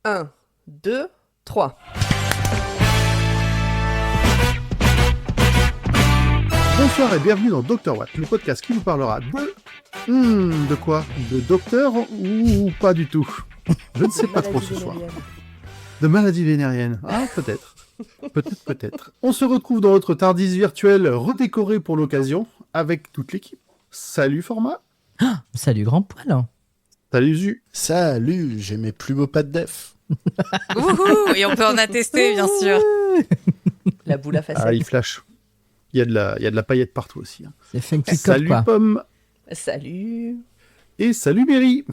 1, 2, 3. Bonsoir et bienvenue dans Dr Watt, le podcast qui vous parlera de... de quoi? De docteur ou pas du tout? Je ne sais pas trop ce soir. De maladies vénériennes. Ah, peut-être. Peut-être. On se retrouve dans notre Tardis virtuel redécoré pour l'occasion, avec toute l'équipe. Salut Format. Ah, salut Grand Poil. Salut Zu. Salut, j'ai mes plus beaux pas de def. Wouhou, et on peut en attester, bien sûr. La boule à facettes. Ah, il flash. Il y a de la paillette partout aussi. Hein. C'est fait un petit Salut quoi. Pomme. Salut. Et salut Berry.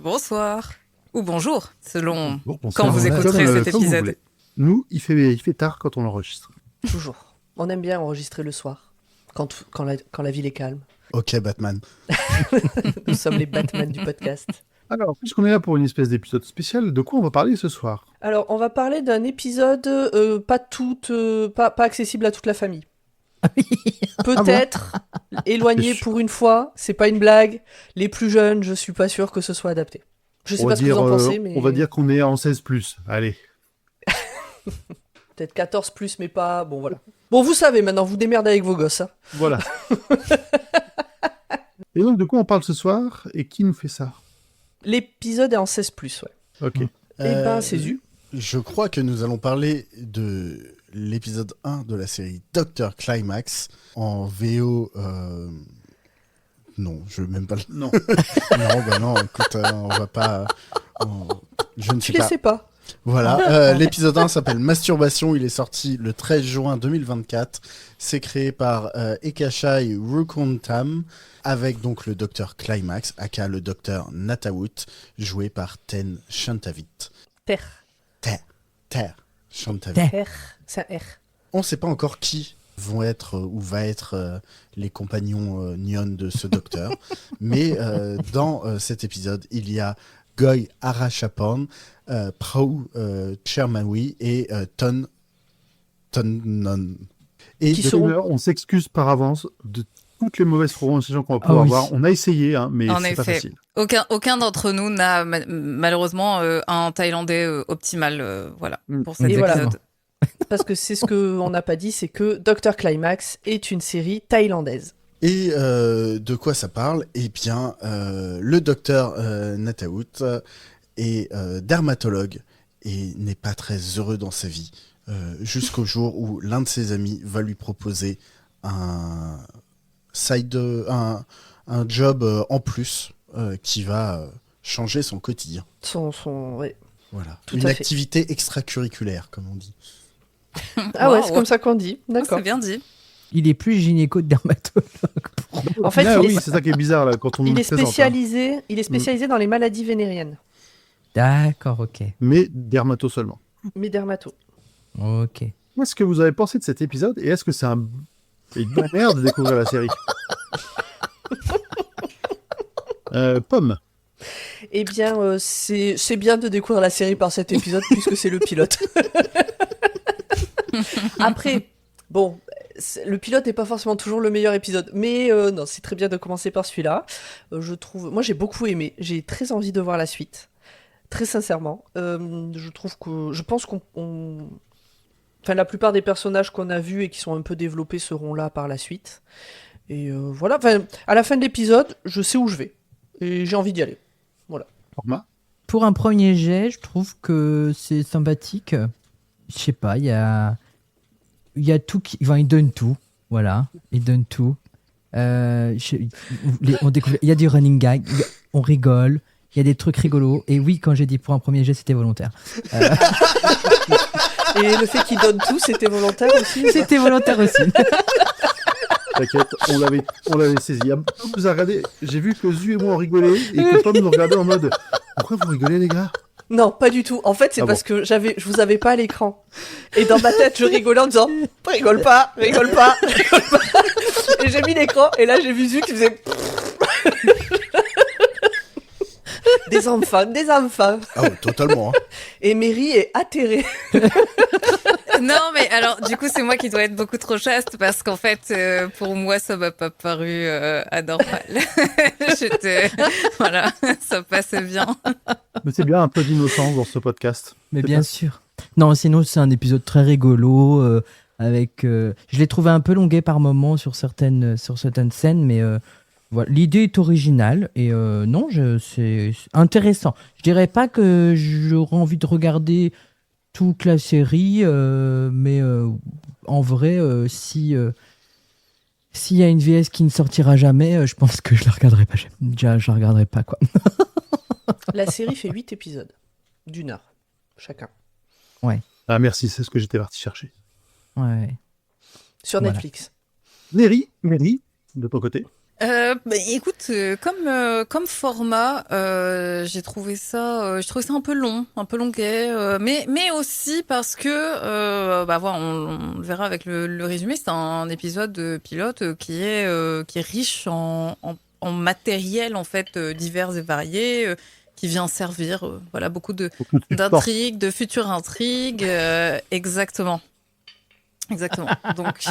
Bonsoir. Ou bonjour, selon Bonsoir. quand vous écouterez Comme, cet comme vous épisode. voulez. Nous, il fait tard quand on enregistre. Toujours. On aime bien enregistrer le soir, quand la ville est calme. Ok, Batman. Nous sommes les Batman du podcast. Alors, puisqu'on est là pour une espèce d'épisode spécial, de quoi on va parler ce soir? Alors, on va parler d'un épisode pas accessible à toute la famille. Peut-être éloigné pour une fois, c'est pas une blague. Les plus jeunes, je suis pas sûr que ce soit adapté. Je sais pas ce que vous en pensez, mais... On va dire qu'on est en 16+. Allez. Peut-être 14+, mais pas... Bon, voilà. Bon, vous savez maintenant, vous démerdez avec vos gosses. Hein. Voilà. Et donc, de quoi on parle ce soir? Et qui nous fait ça? L'épisode est en 16+, ouais. Ok. Eh ben, c'est Zu. Je crois que nous allons parler de l'épisode 1 de la série Dr Climax en VO... Non, je veux même pas... Non. non, écoute, on va pas... Je ne Tu sais les pas. sais pas. Voilà, l'épisode 1 s'appelle Masturbation, il est sorti le 13 juin 2024. C'est créé par Ekashai Rukuntam, avec donc le Dr Climax, aka le Dr Natawut, joué par Ten Shantavit. Terre. Shantavit. R. C'est un R. On ne sait pas encore qui vont être ou va être les compagnons Nyon de ce docteur, mais dans cet épisode, il y a Goy Arachapan, Prau Chermawi et Tonnon. Et Qui sont- On s'excuse par avance de toutes les mauvaises prononciations qu'on va pouvoir oui. avoir. On a essayé, hein, mais En c'est pas effet. facile. Aucun d'entre nous n'a malheureusement un thaïlandais optimal, voilà, pour cet Et voilà. épisode. Parce que c'est ce qu'on n'a pas dit, c'est que Dr Climax est une série thaïlandaise. Et de quoi ça parle? Eh bien, le docteur Natawut est dermatologue et n'est pas très heureux dans sa vie, jusqu'au jour où l'un de ses amis va lui proposer un job en plus qui va changer son quotidien. Ouais. Voilà, Tout une à fait. activité extracurriculaire, comme on dit. Ah ouais, Wow. c'est comme ça qu'on dit. Ah, D'accord. c'est bien dit. Il est plus gynéco de dermatologue. En fait, Là, il oui, est- c'est ça qui est bizarre là, quand on nous Il le est présente, hein. spécialisé dans les maladies vénériennes, D'accord, ok. Mais dermato seulement. mais dermato. Ok. Qu'est-ce que vous avez pensé de cet épisode? Et est-ce que c'est une bonne merde de découvrir la série? Pomme. Eh bien, c'est bien de découvrir la série par cet épisode puisque c'est le pilote. Après, bon, le pilote n'est pas forcément toujours le meilleur épisode, mais non, c'est très bien de commencer par celui-là. Je trouve, moi j'ai beaucoup aimé, j'ai très envie de voir la suite, très sincèrement. Je pense enfin la plupart des personnages qu'on a vus et qui sont un peu développés seront là par la suite. Et voilà, enfin, à la fin de l'épisode, je sais où je vais et j'ai envie d'y aller. Format. Pour un premier jet, je trouve que c'est sympathique. Je sais pas, il y a tout qui... Enfin, il donne tout. Voilà, il donne tout. On découvre... Il y a du running gag, on rigole, il y a des trucs rigolos. Et oui, quand j'ai dit pour un premier jet, c'était volontaire. Et le fait qu'il donne tout, c'était volontaire aussi ou pas C'était volontaire aussi. T'inquiète, on l'avait saisi. Pomme nous a regardé. J'ai vu que Zu et moi on rigolait et que Pomme nous regardait en mode pourquoi vous rigolez les gars? Non, pas du tout. En fait, c'est Ah parce que je vous avais pas à l'écran. Et dans ma tête, je rigolais en disant rigole pas. Et j'ai mis l'écran et là, j'ai vu Zu qui faisait des enfants. Ah ouais, totalement. Hein. Et Mary est atterrée. Non, mais alors, du coup, c'est moi qui dois être beaucoup trop chaste parce qu'en fait, pour moi, ça m'a pas paru anormal. Voilà, ça passait bien. Mais c'est bien un peu d'innocence dans ce podcast. Mais C'est bien bien. sûr. Non, sinon, c'est un épisode très rigolo. Je l'ai trouvé un peu longuet par moments sur certaines scènes, mais voilà. L'idée est originale et non, c'est intéressant. Je dirais pas que j'aurais envie de regarder toute la série, mais en vrai, s'il y a une VS qui ne sortira jamais, je pense que je la regarderai pas. Déjà, je la regarderai pas, quoi. La série fait 8 épisodes, d'1 heure, chacun. Ah merci, c'est ce que j'étais parti chercher. Ouais. Sur Voilà. Netflix. Mary, de ton côté. Bah, écoute, comme format, j'ai trouvé ça un peu long, un peu longuet, mais aussi parce que, bah voilà, on le verra avec le résumé, c'est un épisode pilote qui est riche en matériel en fait divers et variés, qui vient servir, voilà, beaucoup Beaucoup de support. d'intrigues, de futures intrigues, exactement. Exactement. Donc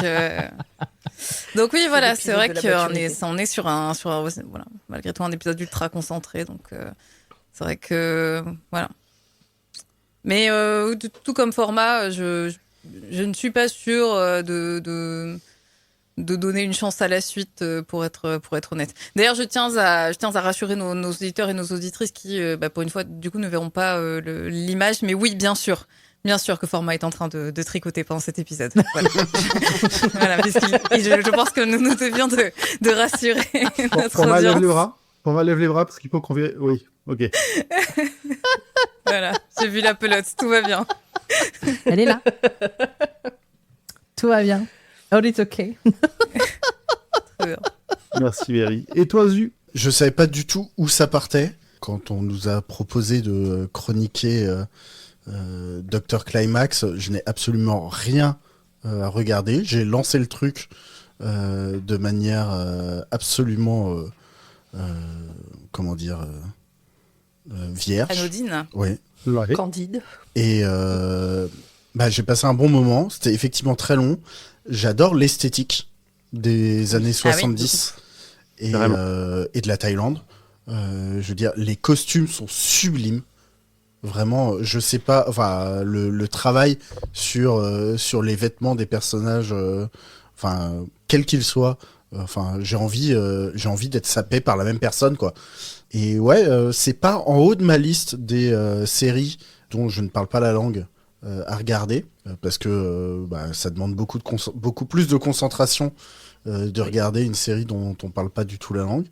oui, voilà, c'est vrai L'épisode de la qu'on maturité. on est sur voilà, malgré tout un épisode ultra concentré, donc c'est vrai que voilà. Mais tout comme format, je ne suis pas sûre de donner une chance à la suite pour être honnête. D'ailleurs, je tiens à rassurer nos auditeurs et nos auditrices qui, bah, pour une fois, du coup, ne verront pas l'image, mais oui, bien sûr. Bien sûr que Format est en train de tricoter pendant cet épisode. Voilà, voilà je pense que nous devions de rassurer notre Format lève audience. les bras. Format lève les bras parce qu'il faut qu'on vérifie. Oui, ok. Voilà, j'ai vu la pelote, tout va bien. Elle est là. Tout va bien. Oh, it's okay. Très bien. Merci Mary. Et toi Zu? Je savais pas du tout où ça partait quand on nous a proposé de chroniquer Dr Climax. Je n'ai absolument rien à regarder. J'ai lancé le truc de manière absolument, comment dire, vierge. Anodine. Oui. Ouais. Candide. Et bah, j'ai passé un bon moment. C'était effectivement très long. J'adore l'esthétique des années 70 et de la Thaïlande. Je veux dire, les costumes sont sublimes. Vraiment, je sais pas, enfin, le travail sur les vêtements des personnages, enfin, quels qu'ils soient, enfin, j'ai envie d'être sapé par la même personne, quoi. Et ouais, c'est pas en haut de ma liste des séries dont je ne parle pas la langue à regarder, parce que bah, ça demande beaucoup plus de concentration de regarder une série dont on parle pas du tout la langue.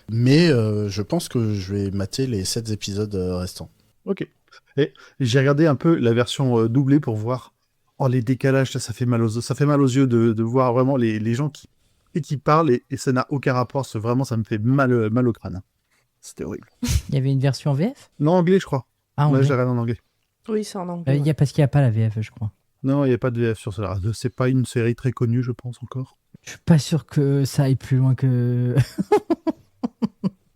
Mais je pense que je vais mater les 7 épisodes restants. Ok. Et j'ai regardé un peu la version doublée pour voir. Oh, les décalages, ça fait mal aux yeux de voir vraiment les gens qui parlent et ça n'a aucun rapport. Vraiment, ça me fait mal au crâne. C'était horrible. Il y avait une version VF? Non, anglais, je crois. Ah, Ouais, anglais. je la regarde en anglais. Oui, c'est en anglais. Parce qu'il n'y a pas la VF, je crois. Non, il n'y a pas de VF sur cela. C'est pas une série très connue, je pense, encore. Je suis pas sûr que ça aille plus loin que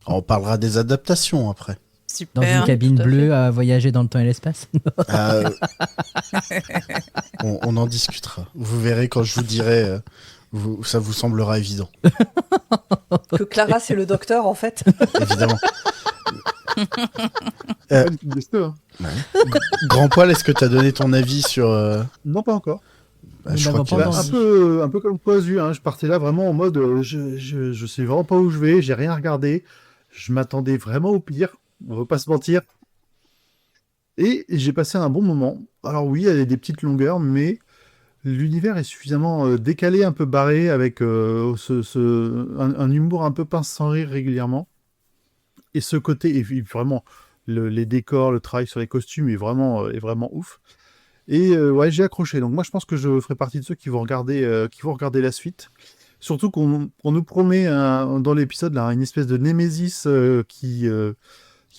On parlera des adaptations après. Super. dans une cabine tout à bleue à voyager dans le temps et l'espace. Euh, on en discutera. Vous verrez quand je vous dirai, ça vous semblera évident, Que Clara, c'est le docteur, en fait. évidemment. Ouais, des deux, hein. Grand Poil, est-ce que tu as donné ton avis sur... Non, pas encore. Bah, je Nous crois n'avons qu'il pas va... Un peu comme toi, Zu, hein. Je partais là vraiment en mode je sais vraiment pas où je vais, j'ai rien regardé. Je m'attendais vraiment au pire, on va pas se mentir. Et j'ai passé un bon moment. Alors oui, il y a des petites longueurs, mais l'univers est suffisamment décalé, un peu barré, avec un humour un peu pince sans rire régulièrement. Et ce côté, et puis vraiment, les décors, le travail sur les costumes est vraiment ouf. Et ouais, j'ai accroché. Donc moi, je pense que je ferai partie de ceux qui vont regarder la suite. Surtout qu'on nous promet dans l'épisode là une espèce de némésis qui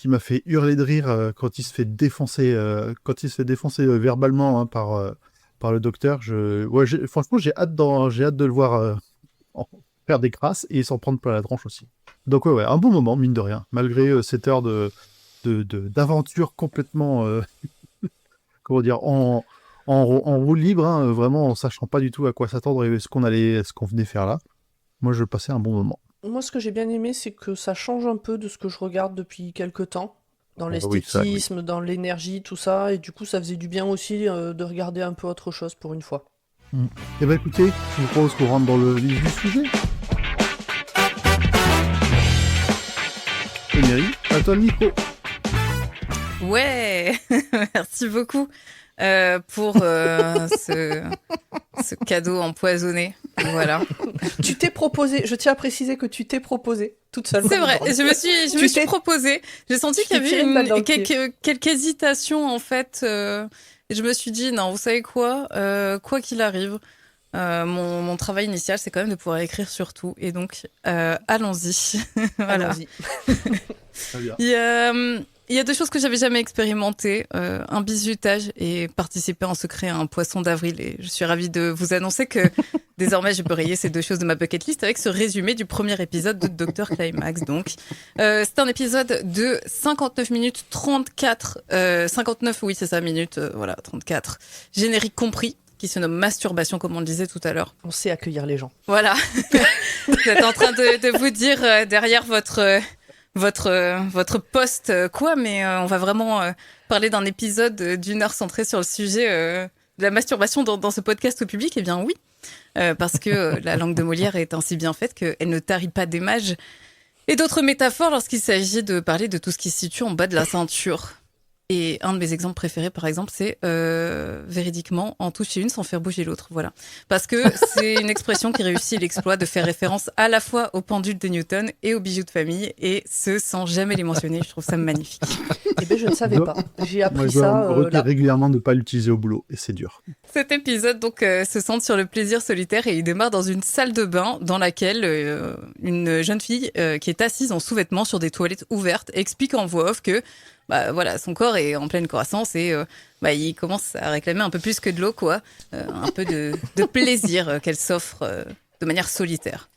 m'a fait hurler de rire quand il se fait défoncer verbalement hein, par le docteur. Franchement, j'ai hâte de le voir faire des crasses et s'en prendre plein la tranche aussi. Donc ouais, un bon moment mine de rien, malgré cette heure d'aventure complètement comment dire, en en roue libre, hein, vraiment en sachant pas du tout à quoi s'attendre et ce qu'on venait faire là. Moi, je passais un bon moment. Moi, ce que j'ai bien aimé, c'est que ça change un peu de ce que je regarde depuis quelques temps. Dans Ah bah oui, ça, oui. l'esthétisme, dans l'énergie, tout ça. Et du coup, ça faisait du bien aussi de regarder un peu autre chose pour une fois. Eh ben écoutez, je vous propose qu'on rentre dans le vif du sujet. Emery, à toi le micro. Ouais, merci beaucoup pour ce cadeau empoisonné. Voilà. Tu t'es proposé, je tiens à préciser que tu t'es proposé toute seule. C'est vrai, je me suis proposée. J'ai senti qu'il y avait quelques hésitations en fait. Et je me suis dit, non, vous savez quoi, quoi qu'il arrive, mon travail initial, c'est quand même de pouvoir écrire sur tout. Et donc, allons-y. Voilà. Allons-y. Très bien. Il y a deux choses que j'avais jamais expérimentées, un bizutage et participer en secret à un poisson d'avril. Et je suis ravie de vous annoncer que désormais je peux rayer ces deux choses de ma bucket list avec ce résumé du premier épisode de Dr Climax. Donc, c'est un épisode de 59 minutes 34, 59, oui c'est ça, minutes, voilà, 34, générique compris, qui se nomme Masturbation comme on le disait tout à l'heure. On sait accueillir les gens. Voilà. Vous êtes en train de vous dire derrière votre post quoi, mais on va vraiment parler d'un épisode d'une heure centré sur le sujet de la masturbation dans ce podcast au public. Eh bien oui, parce que la langue de Molière est ainsi bien faite qu'elle ne tarit pas d'images et d'autres métaphores lorsqu'il s'agit de parler de tout ce qui se situe en bas de la ceinture. Et un de mes exemples préférés, par exemple, c'est véridiquement en toucher une sans faire bouger l'autre. Voilà. Parce que c'est une expression qui réussit l'exploit de faire référence à la fois au pendule de Newton et aux bijoux de famille, et ce sans jamais les mentionner. Je trouve ça magnifique. Eh bien, je ne savais pas. J'ai appris Moi, je ça retiens là. régulièrement de ne pas l'utiliser au boulot, et c'est dur. Cet épisode donc se centre sur le plaisir solitaire et il démarre dans une salle de bain dans laquelle une jeune fille qui est assise en sous-vêtements sur des toilettes ouvertes explique en voix off que bah voilà, son corps est en pleine croissance et il commence à réclamer un peu plus que de l'eau, quoi, un peu de plaisir qu'elle s'offre de manière solitaire.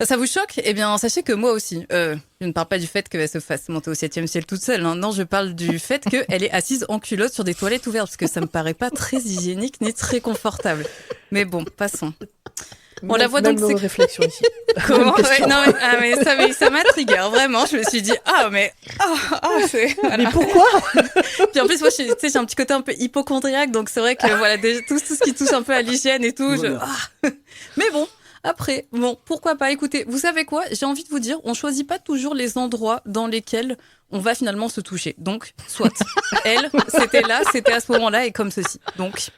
Ça vous choque ? Eh bien, sachez que moi aussi, je ne parle pas du fait qu'elle se fasse monter au 7e ciel toute seule. Hein. Non, je parle du fait qu'elle est assise en culotte sur des toilettes ouvertes, parce que ça me paraît pas très hygiénique ni très confortable. Mais bon, passons. On la voit donc. Même réflexion ici. Comment ? Ouais, non, mais ça m'a trigger, vraiment. Je me suis dit, c'est. Voilà. Mais pourquoi ? Puis en plus, moi, j'ai un petit côté un peu hypocondriaque, donc c'est vrai que voilà, tout ce qui touche un peu à l'hygiène et tout. Voilà. Mais bon. Après, bon, pourquoi pas. Écoutez, vous savez quoi ? J'ai envie de vous dire, on choisit pas toujours les endroits dans lesquels on va finalement se toucher. Donc, soit. Elle, c'était là, c'était à ce moment-là et comme ceci. Donc,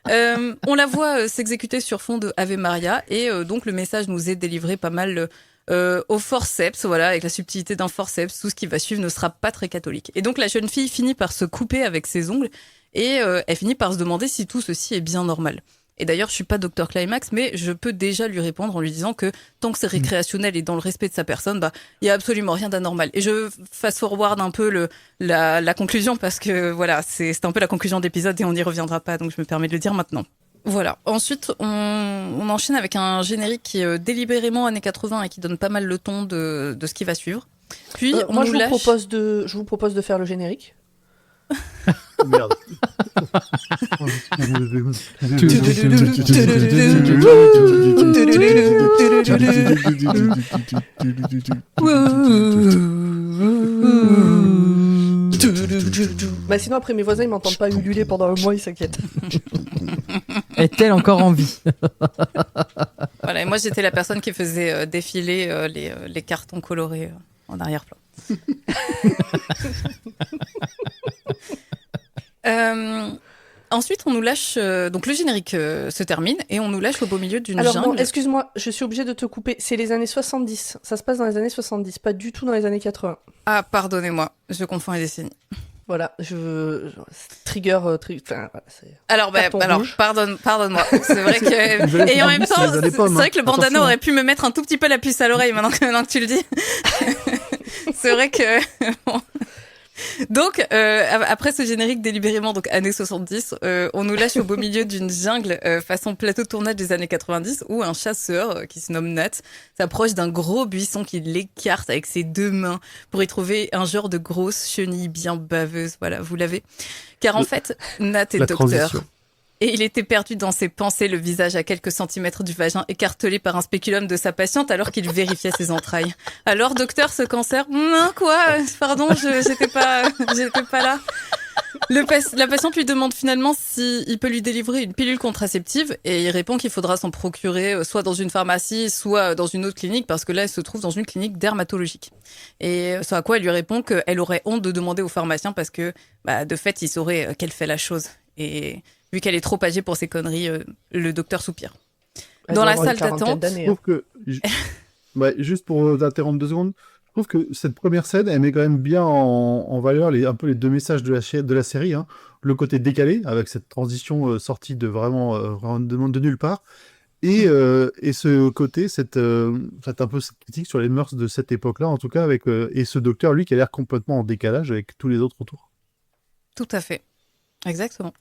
on la voit s'exécuter sur fond de Ave Maria et donc le message nous est délivré pas mal au forceps, voilà, avec la subtilité d'un forceps. Tout ce qui va suivre ne sera pas très catholique. Et donc, la jeune fille finit par se couper avec ses ongles et elle finit par se demander si tout ceci est bien normal. Et d'ailleurs, je suis pas Dr Climax, mais je peux déjà lui répondre en lui disant que tant que c'est récréationnel et dans le respect de sa personne, il y a absolument rien d'anormal. Et je fast-forward un peu la conclusion parce que voilà, c'est un peu la conclusion de l'épisode et on n'y reviendra pas, donc je me permets de le dire maintenant. Voilà. Ensuite, on enchaîne avec un générique qui est délibérément années 80 et qui donne pas mal le ton de ce qui va suivre. Puis, moi, je vous propose de faire le générique. Merde. Bah sinon après mes voisins ils m'entendent pas ululer pendant un mois, ils s'inquiètent. Est-elle encore en vie ? Voilà, et moi j'étais la personne qui faisait défiler les cartons colorés en arrière-plan. Ensuite, on nous lâche. Donc, le générique se termine et on nous lâche au beau milieu d'une jungle. Alors, non, excuse-moi, je suis obligée de te couper. C'est les années 70. Ça se passe dans les années 70, pas du tout dans les années 80. Ah, pardonnez-moi, je confonds les décennies. Voilà, trigger. Enfin, voilà, alors, pardonne-moi. C'est vrai que. Et en même temps, c'est vrai que le bandana aurait pu me mettre un tout petit peu la puce à l'oreille maintenant que tu le dis. C'est vrai que. Bon. Donc, après ce générique délibérément, donc années 70, on nous lâche au beau milieu d'une jungle façon plateau de tournage des années 90 où un chasseur qui se nomme Nat s'approche d'un gros buisson qui l'écarte avec ses deux mains pour y trouver un genre de grosse chenille bien baveuse. Voilà, vous l'avez. Car en fait, Nat est docteur. Et il était perdu dans ses pensées, le visage à quelques centimètres du vagin, écartelé par un spéculum de sa patiente alors qu'il vérifiait ses entrailles. Alors, docteur, ce cancer? Non, quoi? Pardon, j'étais pas là. La patiente lui demande finalement s'il peut lui délivrer une pilule contraceptive et il répond qu'il faudra s'en procurer soit dans une pharmacie, soit dans une autre clinique parce que là, elle se trouve dans une clinique dermatologique. Et ce à quoi elle lui répond qu'elle aurait honte de demander au pharmacien parce que, de fait, il saurait qu'elle fait la chose. Et vu qu'elle est trop âgée pour ces conneries, le docteur soupire. Dans la salle d'attente... Je trouve que... juste pour t'interrompre 2 secondes, je trouve que cette première scène, elle met quand même bien en valeur un peu les 2 messages de la série. Hein. Le côté décalé, avec cette transition sortie de vraiment de nulle part, et ce côté, un peu cette critique sur les mœurs de cette époque-là, en tout cas, et ce docteur, lui, qui a l'air complètement en décalage avec tous les autres autour. Tout à fait. Exactement.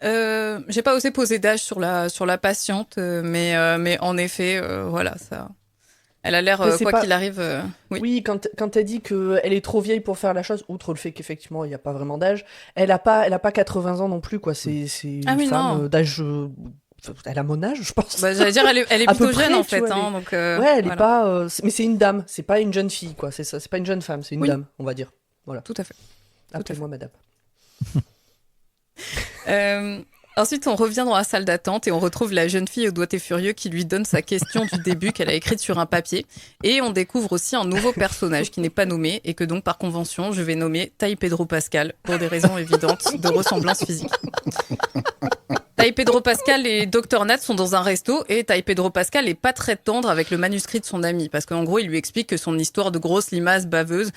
J'ai pas osé poser d'âge sur la patiente, mais en effet, voilà, ça... Elle a l'air, quoi qu'il arrive... Oui, quand elle dit qu'elle est trop vieille pour faire la chose, outre le fait qu'effectivement, il n'y a pas vraiment d'âge, elle a pas 80 ans non plus, quoi. C'est une femme d'âge... Elle a mon âge, je pense. J'allais dire, elle est plutôt jeune, en fait. Hein, donc, ouais, elle est pas... mais c'est une dame, c'est pas une jeune fille, quoi. C'est ça, c'est pas une jeune femme, c'est une dame, on va dire. Voilà. Tout à fait. Appelez-moi madame. Ensuite, on revient dans la salle d'attente et on retrouve la jeune fille au doigté furieux qui lui donne sa question du début qu'elle a écrite sur un papier. Et on découvre aussi un nouveau personnage qui n'est pas nommé et que donc, par convention, je vais nommer Tai Pedro Pascal pour des raisons évidentes de ressemblance physique. Tai Pedro Pascal et Dr Nat sont dans un resto et Tai Pedro Pascal est pas très tendre avec le manuscrit de son ami parce qu'en gros, il lui explique que son histoire de grosse limace baveuse,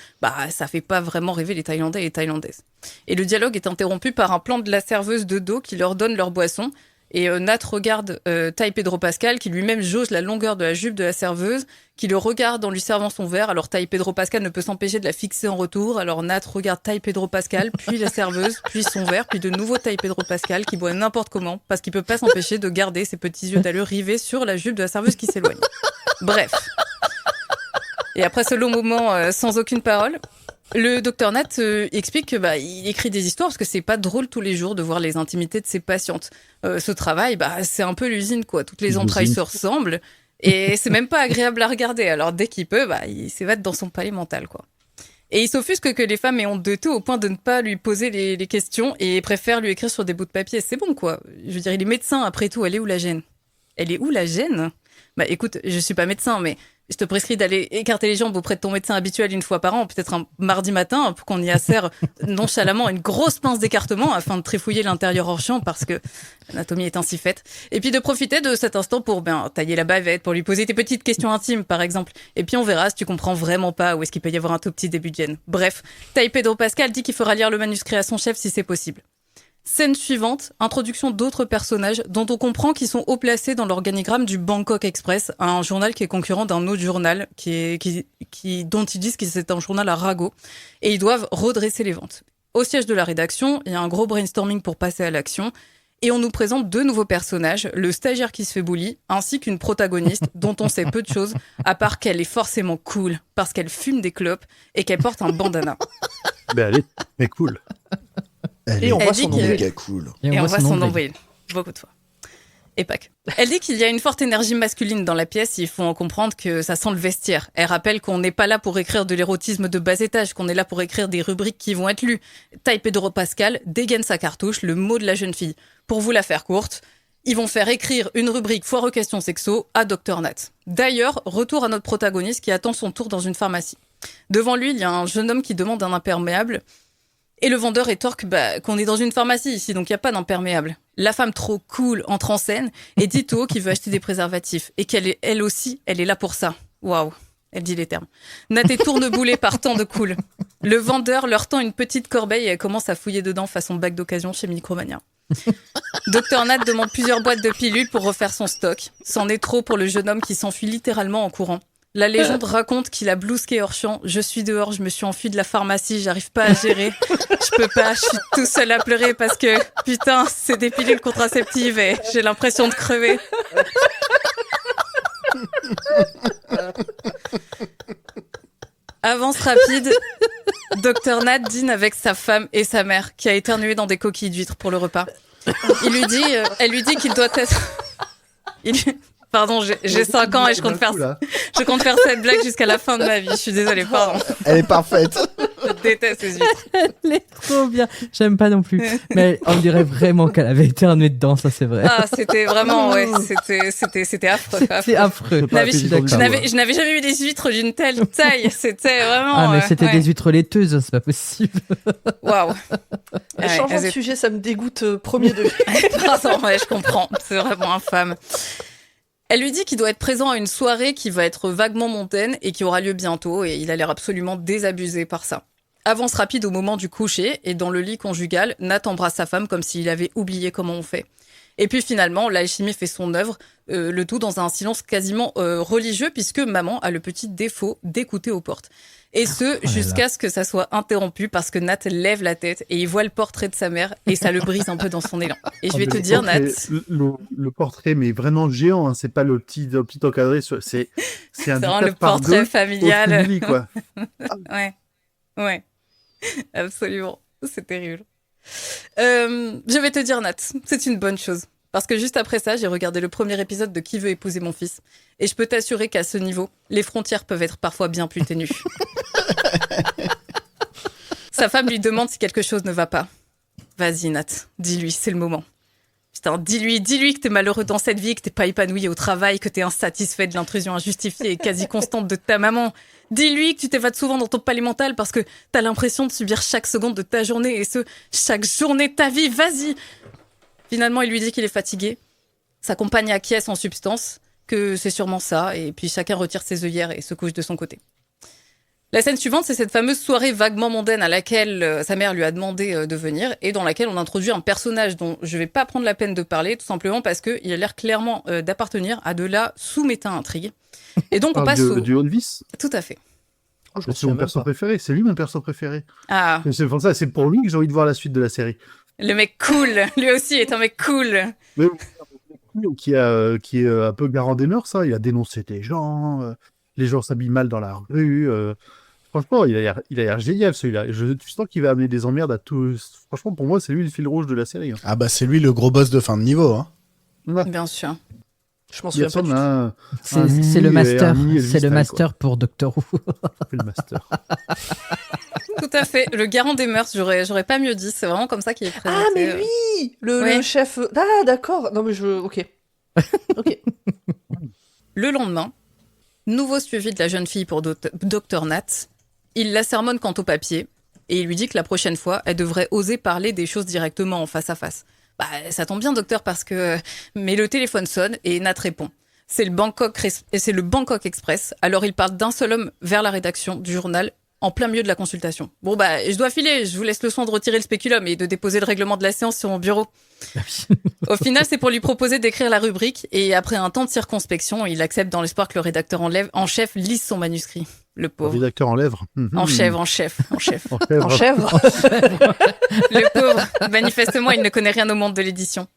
ça fait pas vraiment rêver les Thaïlandais et les Thaïlandaises. Et le dialogue est interrompu par un plan de la serveuse de dos qui leur donne leur boisson. Et Nat regarde Tai Pedro Pascal qui lui-même jauge la longueur de la jupe de la serveuse, qui le regarde en lui servant son verre. Alors Tai Pedro Pascal ne peut s'empêcher de la fixer en retour. Alors Nat regarde Tai Pedro Pascal, puis la serveuse, puis son verre, puis de nouveau Tai Pedro Pascal qui boit n'importe comment parce qu'il peut pas s'empêcher de garder ses petits yeux d'allure rivés sur la jupe de la serveuse qui s'éloigne. Bref. Et après ce long moment sans aucune parole, le docteur Nat explique que il écrit des histoires parce que c'est pas drôle tous les jours de voir les intimités de ses patientes. Ce travail, c'est un peu l'usine, quoi. Toutes les entrailles se ressemblent et c'est même pas agréable à regarder. Alors dès qu'il peut, il s'évade dans son palais mental, quoi. Et il s'offusque que les femmes aient honte de tout au point de ne pas lui poser les questions et préfère lui écrire sur des bouts de papier. C'est bon, quoi. Je veux dire, il est médecin après tout. Elle est où la gêne? Elle est où la gêne? Écoute, je suis pas médecin, mais je te prescris d'aller écarter les jambes auprès de ton médecin habituel une fois par an, peut-être un mardi matin, pour qu'on y assère nonchalamment une grosse pince d'écartement afin de trifouiller l'intérieur hors champ parce que l'anatomie est ainsi faite. Et puis de profiter de cet instant pour tailler la bavette, pour lui poser tes petites questions intimes, par exemple. Et puis on verra si tu comprends vraiment pas où est-ce qu'il peut y avoir un tout petit début de gêne. Bref, Tai Pedro Pascal dit qu'il fera lire le manuscrit à son chef si c'est possible. Scène suivante, introduction d'autres personnages dont on comprend qu'ils sont haut placés dans l'organigramme du Bangkok Express, un journal qui est concurrent d'un autre journal dont ils disent que c'est un journal à ragots, et ils doivent redresser les ventes. Au siège de la rédaction, il y a un gros brainstorming pour passer à l'action, et on nous présente 2 nouveaux personnages, le stagiaire qui se fait bully, ainsi qu'une protagoniste dont on sait peu de choses, à part qu'elle est forcément cool, parce qu'elle fume des clopes et qu'elle porte un bandana. Elle est cool. Et on voit son méga cool. Et on voit son nombril. Beaucoup de fois. Et pas que. Elle dit qu'il y a une forte énergie masculine dans la pièce, il faut en comprendre que ça sent le vestiaire. Elle rappelle qu'on n'est pas là pour écrire de l'érotisme de bas étage, qu'on est là pour écrire des rubriques qui vont être lues. Tai Pedro Pascal dégaine sa cartouche, le mot de la jeune fille. Pour vous la faire courte, ils vont faire écrire une rubrique foire aux questions sexo à Dr Nat. D'ailleurs, retour à notre protagoniste qui attend son tour dans une pharmacie. Devant lui, il y a un jeune homme qui demande un imperméable. Et le vendeur rétorque qu'on est dans une pharmacie ici, donc il n'y a pas d'imperméable. La femme trop cool entre en scène et dit tout haut qu'il veut acheter des préservatifs. Et elle aussi, elle est là pour ça. Waouh, elle dit les termes. Nat est tourneboulée par tant de cool. Le vendeur leur tend une petite corbeille et elle commence à fouiller dedans façon bac d'occasion chez Micromania. Dr Nat demande plusieurs boîtes de pilules pour refaire son stock. C'en est trop pour le jeune homme qui s'enfuit littéralement en courant. La légende raconte qu'il a blousqué hors champ. Je suis dehors, je me suis enfui de la pharmacie, j'arrive pas à gérer. Je peux pas, je suis tout seul à pleurer parce que, putain, c'est des pilules contraceptives et j'ai l'impression de crever. Avance rapide. Docteur Nat dîne avec sa femme et sa mère, qui a éternué dans des coquilles d'huîtres pour le repas. Elle lui dit qu'il doit être... Pardon, j'ai 5 ans et je compte faire cette blague jusqu'à la fin de ma vie. Je suis désolée, pardon. Elle est parfaite. Je déteste ces huîtres. Elle est trop bien. J'aime pas non plus. Mais on dirait vraiment qu'elle avait éternué dedans, ça c'est vrai. Ah, c'était vraiment, ouais, c'était affreux. C'est affreux. Je n'avais jamais vu des huîtres d'une telle taille. C'était vraiment. Ah, mais c'était des huîtres laiteuses, c'est pas possible. Waouh. Changeant de sujet, ça me dégoûte premier degré. Pardon, ouais, je comprends. C'est vraiment infâme. Elle lui dit qu'il doit être présent à une soirée qui va être vaguement mondaine et qui aura lieu bientôt, et il a l'air absolument désabusé par ça. Avance rapide au moment du coucher, et dans le lit conjugal, Nat embrasse sa femme comme s'il avait oublié comment on fait. Et puis finalement, l'alchimie fait son œuvre, le tout dans un silence quasiment religieux, puisque maman a le petit défaut d'écouter aux portes. Et jusqu'à ce que ça soit interrompu, parce que Nat lève la tête et il voit le portrait de sa mère, et ça le brise un peu dans son élan. Et je vais te dire, Nat... Le portrait, mais vraiment géant, hein, c'est pas le petit encadré, c'est un le portrait familial. Lit, quoi. Ouais, absolument, c'est terrible. Je vais te dire, Nat, c'est une bonne chose. Parce que juste après ça, j'ai regardé le premier épisode de Qui veut épouser mon fils. Et je peux t'assurer qu'à ce niveau, les frontières peuvent être parfois bien plus ténues. Sa femme lui demande si quelque chose ne va pas. Vas-y, Nat, dis-lui, c'est le moment. Putain, dis-lui que t'es malheureux dans cette vie, que t'es pas épanoui au travail, que t'es insatisfait de l'intrusion injustifiée et quasi constante de ta maman. Dis-lui que tu t'évades souvent dans ton palais mental parce que t'as l'impression de subir chaque seconde de ta journée et chaque journée de ta vie. Vas-y! Finalement, il lui dit qu'il est fatigué. Sa compagne acquiesce en substance, que c'est sûrement ça, et puis chacun retire ses œillères et se couche de son côté. La scène suivante, c'est cette fameuse soirée vaguement mondaine à laquelle sa mère lui a demandé de venir, et dans laquelle on introduit un personnage dont je vais pas prendre la peine de parler, tout simplement parce qu'il a l'air clairement d'appartenir à de la sous-méta-intrigue. Et donc on passe au... Du Haut-de-Vis. Tout à fait. C'est mon perso préféré, c'est lui mon perso préféré. Ah. C'est pour ça, c'est pour lui que j'ai envie de voir la suite de la série. Le mec cool, lui aussi est un mec cool. Mais qui est un peu garant des mœurs, ça. Il a dénoncé des gens, les gens s'habillent mal dans la rue. Franchement, il a l'air génial celui-là. Tu sens qu'il va amener des emmerdes à tous. Franchement, pour moi, c'est lui le fil rouge de la série. Hein. Ah bah c'est lui le gros boss de fin de niveau. Hein. Ouais. Bien sûr. Je m'en souviens pas du tout. C'est le master. C'est le master pour Doctor Who. C'est le master. Tout à fait. Le garant des mœurs, j'aurais pas mieux dit. C'est vraiment comme ça qu'il est présenté. Ah, mais oui le chef... Ah, d'accord. Non, mais Ok. Ok. Le lendemain, nouveau suivi de la jeune fille pour Dr Nat. Il la sermonne quant au papier et il lui dit que la prochaine fois, elle devrait oser parler des choses directement en face à face. Bah, ça tombe bien, docteur, parce que... Mais le téléphone sonne et Nat répond. C'est le Bangkok Express. Alors il part d'un seul homme vers la rédaction du journal en plein milieu de la consultation. Bon bah, je dois filer, je vous laisse le soin de retirer le spéculum et de déposer le règlement de la séance sur mon bureau. Au final, c'est pour lui proposer d'écrire la rubrique et après un temps de circonspection, il accepte dans l'espoir que le rédacteur en chef lise son manuscrit. Le pauvre. Le rédacteur en lèvres. En chèvre. En chèvre. Le pauvre. Manifestement, il ne connaît rien au monde de l'édition.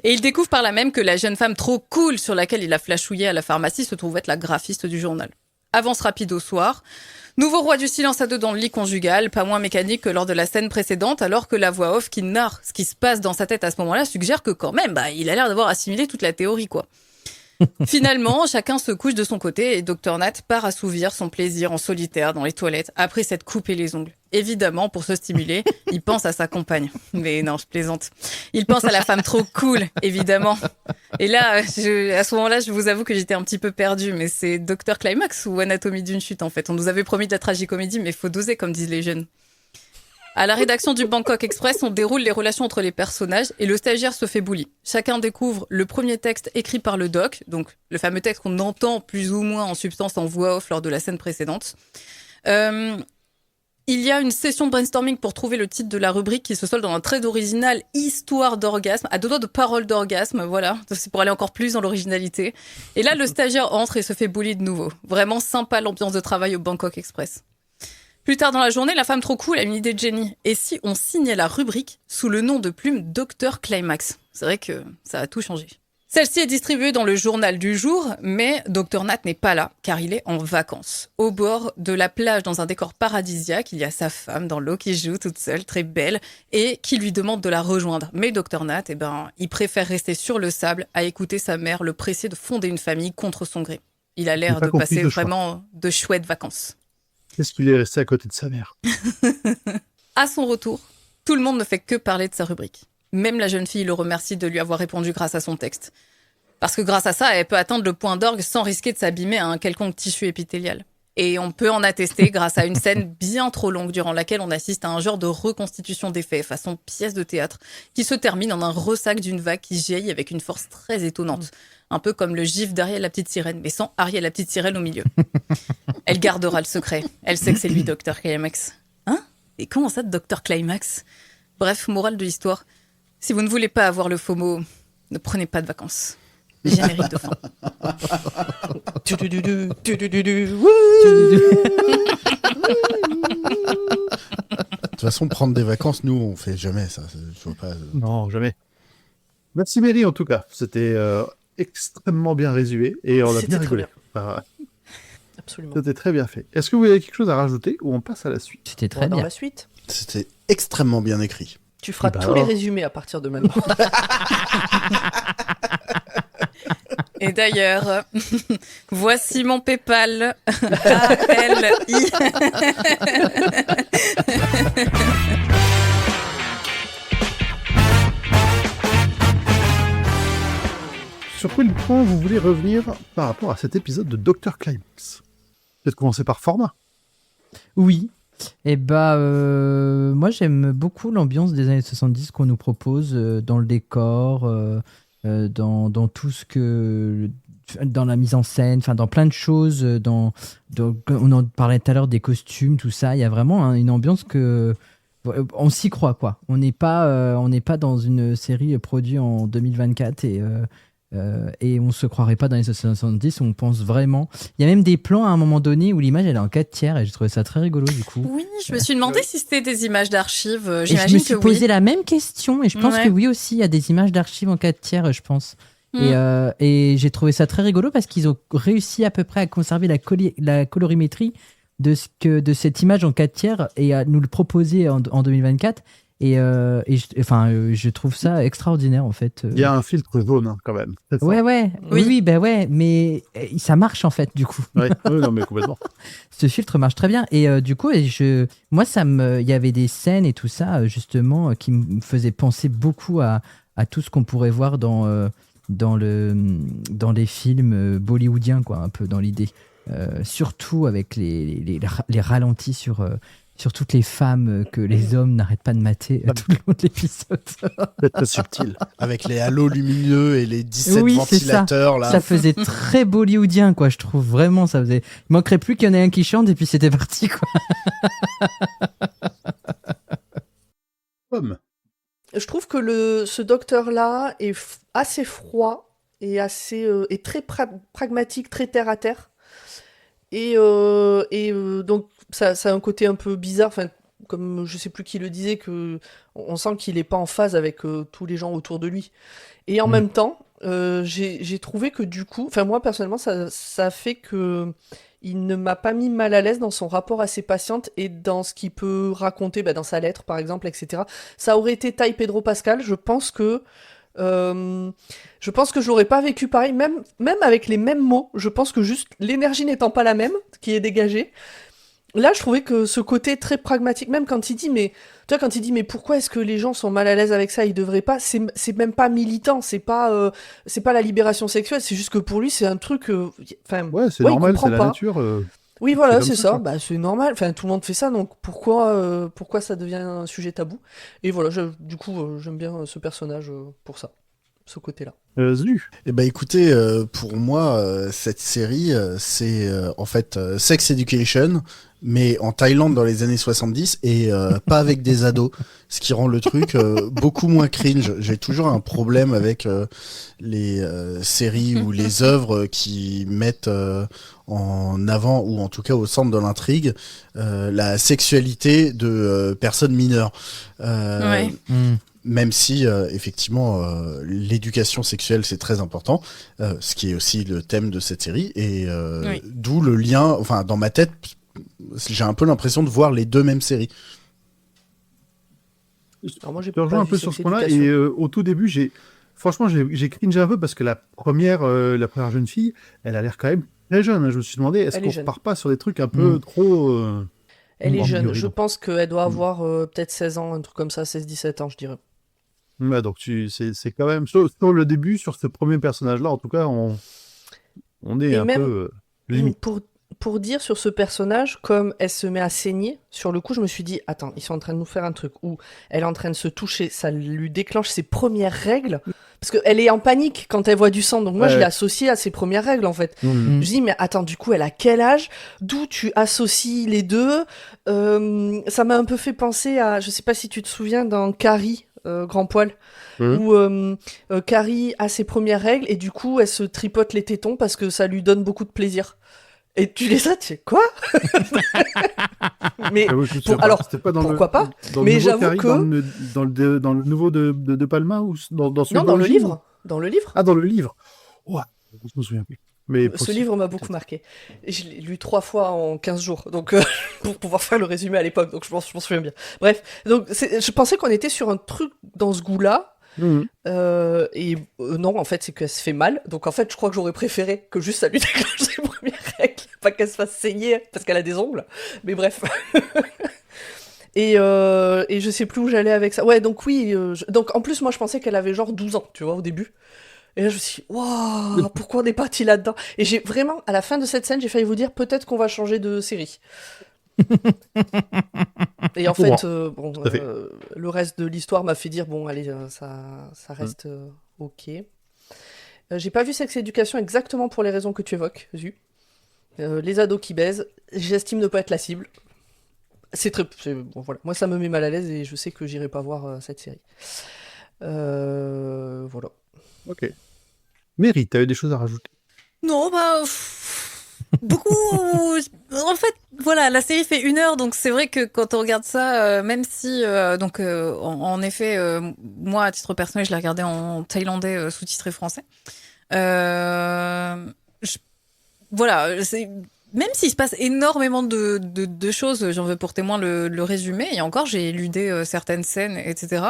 Et il découvre par là même que la jeune femme trop cool sur laquelle il a flashouillé à la pharmacie se trouve être la graphiste du journal. Avance rapide au soir. Nouveau roi du silence à deux dans le lit conjugal, pas moins mécanique que lors de la scène précédente, alors que la voix off qui narre ce qui se passe dans sa tête à ce moment-là suggère que quand même, il a l'air d'avoir assimilé toute la théorie, quoi. Finalement, chacun se couche de son côté et Dr Nat part assouvir son plaisir en solitaire dans les toilettes après s'être coupé les ongles. Évidemment, pour se stimuler, il pense à sa compagne. Mais non, je plaisante. Il pense à la femme trop cool, évidemment. Et là, à ce moment-là, je vous avoue que j'étais un petit peu perdue, mais c'est Dr Climax ou Anatomie d'une chute, en fait. On nous avait promis de la tragicomédie, mais faut doser, comme disent les jeunes. À la rédaction du Bangkok Express, on déroule les relations entre les personnages et le stagiaire se fait bully. Chacun découvre le premier texte écrit par le doc, donc le fameux texte qu'on entend plus ou moins en substance en voix off lors de la scène précédente. Il y a une session de brainstorming pour trouver le titre de la rubrique qui se solde dans un trait original histoire d'orgasme, à deux doigts de paroles d'orgasme, voilà. C'est pour aller encore plus dans l'originalité. Et là, le stagiaire entre et se fait bully de nouveau. Vraiment sympa l'ambiance de travail au Bangkok Express. Plus tard dans la journée, la femme trop cool a une idée de génie. Et si on signait la rubrique sous le nom de plume Dr Climax? C'est vrai que ça a tout changé. Celle-ci est distribuée dans le journal du jour, mais Dr Nat n'est pas là, car il est en vacances. Au bord de la plage, dans un décor paradisiaque, il y a sa femme dans l'eau qui joue toute seule, très belle, et qui lui demande de la rejoindre. Mais Dr Nat, il préfère rester sur le sable à écouter sa mère le presser de fonder une famille contre son gré. Il a l'air de passer vraiment de chouettes vacances. Qu'est-ce qu'il est resté à côté de sa mère? À son retour, tout le monde ne fait que parler de sa rubrique. Même la jeune fille le remercie de lui avoir répondu grâce à son texte. Parce que grâce à ça, elle peut atteindre le point d'orgue sans risquer de s'abîmer à un quelconque tissu épithélial. Et on peut en attester grâce à une scène bien trop longue durant laquelle on assiste à un genre de reconstitution des faits façon pièce de théâtre qui se termine en un ressac d'une vague qui jaillit avec une force très étonnante. Un peu comme le gif d'Ariel la petite sirène, mais sans Ariel la petite sirène au milieu. Elle gardera le secret. Elle sait que c'est lui, Dr Climax. Hein? Et comment ça, Dr Climax? Bref, morale de l'histoire. Si vous ne voulez pas avoir le FOMO, ne prenez pas de vacances. Générique de fin. De toute façon, prendre des vacances, nous, on fait jamais ça. Je vois pas. Non, jamais. Merci Mary, en tout cas. C'était extrêmement bien résumé et on a C'était bien très rigolé. bien. Enfin, Absolument. c'était très bien fait. Est-ce que vous avez quelque chose à rajouter ou on passe à la suite? C'était très Dans bien. la suite, C'était extrêmement bien écrit. tu feras Bah tous les alors. résumés à partir de maintenant. Et d'ailleurs, voici mon PayPal. ALI. Sur quel point vous voulez revenir par rapport à cet épisode de Dr Climax? Peut-être commencer par format. Oui. Et moi j'aime beaucoup l'ambiance des années 70 qu'on nous propose dans le décor, dans tout ce que. Dans la mise en scène, enfin dans plein de choses. On en parlait tout à l'heure des costumes, tout ça. Il y a vraiment une ambiance que. On s'y croit, quoi. On n'est pas dans une série produite en 2024 et on se croirait pas dans les années 70, on pense vraiment. Il y a même des plans à un moment donné où l'image elle est en 4/3 et j'ai trouvé ça très rigolo du coup. Oui, je me suis demandé si c'était des images d'archives. Et je J'imagine me que suis oui. posé la même question et je pense Ouais. que oui aussi, il y a des images d'archives en 4/3, je pense. Et j'ai trouvé ça très rigolo parce qu'ils ont réussi à peu près à conserver la colorimétrie de cette image en 4/3 et à nous le proposer en 2024. Je trouve ça extraordinaire en fait. Il y a un filtre jaune hein, quand même. C'est fort. Ouais. Oui. Oui, mais ça marche en fait du coup. Ouais, ouais, non mais complètement. Ce filtre marche très bien et du coup, il y avait des scènes et tout ça justement qui me faisaient penser beaucoup à tout ce qu'on pourrait voir dans les films bollywoodiens quoi, un peu dans l'idée. Surtout avec les ralentis sur toutes les femmes que les hommes n'arrêtent pas de mater tout le long de l'épisode. C'est très subtil. Avec les halos lumineux et les 17 Oui, c'est ventilateurs, là. Ça faisait très bollywoodien, quoi, je trouve vraiment. Ça faisait. Il manquerait plus qu'il y en ait un qui chante et puis c'était parti, quoi. Pomme. Je trouve que ce docteur-là est assez froid et est très pragmatique, très terre à terre. Donc ça a un côté un peu bizarre, enfin, comme je sais plus qui le disait, que on sent qu'il est pas en phase avec tous les gens autour de lui. Et en même temps, j'ai trouvé que du coup, enfin moi personnellement, ça fait que il ne m'a pas mis mal à l'aise dans son rapport à ses patientes et dans ce qu'il peut raconter, dans sa lettre par exemple, etc. Ça aurait été taille Pedro Pascal, je pense que je l'aurais pas vécu pareil, même avec les mêmes mots. Je pense que juste l'énergie n'étant pas la même, qui est dégagée. Là, je trouvais que ce côté très pragmatique, même quand il dit, mais pourquoi est-ce que les gens sont mal à l'aise avec ça, ils devraient pas, c'est même pas militant, c'est pas la libération sexuelle, c'est juste que pour lui, c'est un truc, Ouais, c'est il normal, comprend c'est la pas. nature. Oui, voilà, c'est comme c'est ça, ça. quoi. C'est normal. Enfin, tout le monde fait ça, donc pourquoi ça devient un sujet tabou? Et voilà, du coup, j'aime bien ce personnage pour ça, ce côté-là. Zlu. Eh ben écoutez, pour moi, cette série, c'est en fait Sex Education, mais en Thaïlande dans les années 70 et pas avec des ados, ce qui rend le truc beaucoup moins cringe. J'ai toujours un problème avec les séries ou les œuvres qui mettent en avant, ou en tout cas au centre de l'intrigue, la sexualité de personnes mineures. Ouais. même si effectivement l'éducation sexuelle c'est très important, ce qui est aussi le thème de cette série, et Oui. d'où le lien, enfin dans ma tête, j'ai un peu l'impression de voir les deux mêmes séries. Alors moi, j'ai Je te rejoins pas un vu peu sur Sex ce point-là. Education. Et au tout début, franchement, j'ai cringé un peu parce que la première jeune fille, elle a l'air quand même très jeune, hein. Je me suis demandé, est-ce Elle est qu'on jeune. repart pas sur des trucs un peu trop Elle est jeune. ambigus, Je donc. pense qu'elle doit Mm. avoir peut-être 16 ans, un truc comme ça, 16-17 ans, je dirais. Ouais, donc c'est quand même sur le début, sur ce premier personnage-là, en tout cas, on est Et un même peu limite. pour dire sur ce personnage, comme elle se met à saigner, sur le coup, je me suis dit, attends, ils sont en train de nous faire un truc où elle est en train de se toucher, ça lui déclenche ses premières règles, parce qu'elle est en panique quand elle voit du sang, donc moi je l'ai Ouais. associé à ses premières règles en fait. Mm. Mm. Je dis, mais attends, du coup, elle a quel âge? D'où tu associes les deux? Ça m'a un peu fait penser à, je sais pas si tu te souviens, dans Carrie, Grand Poil, où Carrie a ses premières règles et du coup, elle se tripote les tétons parce que ça lui donne beaucoup de plaisir. Et tu les as, tu sais quoi? Mais Ah oui, je me souviens alors, c'était pas pourquoi pas? dans le Mais nouveau j'avoue Carrie, que- dans le nouveau de Palma ou dans celui non, dans le d'origine? livre. Dans le livre. Ah, dans le livre. Ouais, je me souviens plus. Mais Ce possible. livre m'a beaucoup marqué. Et je l'ai lu 3 fois en 15 jours, donc pour pouvoir faire le résumé à l'époque, donc je m'en souviens bien. Bref, donc je pensais qu'on était sur un truc dans ce goût-là, Mhm. non, en fait, c'est qu'elle se fait mal, donc en fait, je crois que j'aurais préféré que juste ça lui déclenche ses premières règles, pas qu'elle se fasse saigner parce qu'elle a des ongles, mais bref. Et je sais plus où j'allais avec ça. Ouais, donc oui, donc en plus, moi, je pensais qu'elle avait genre 12 ans, tu vois, au début. Et là, je me suis dit, waouh, pourquoi on est parti là-dedans? Et j'ai vraiment, à la fin de cette scène, j'ai failli vous dire, peut-être qu'on va changer de série. Et en Bon, fait, bon, à fait. le reste de l'histoire m'a fait dire, bon, allez, ça reste ok. J'ai pas vu Sex Education exactement pour les raisons que tu évoques, Zu. Les ados qui baisent, j'estime ne pas être la cible. Bon, voilà. Moi, ça me met mal à l'aise et je sais que j'irai pas voir cette série. Voilà. Ok. Mary, t'avais des choses à rajouter? Non, bah. Beaucoup. En fait, voilà, la série fait 1 heure, donc c'est vrai que quand on regarde ça, même si. En effet, moi, à titre personnel, je l'ai regardé en thaïlandais sous-titré français. Voilà, même s'il se passe énormément de choses, j'en veux pour témoin le résumé, et encore, j'ai éludé certaines scènes, etc.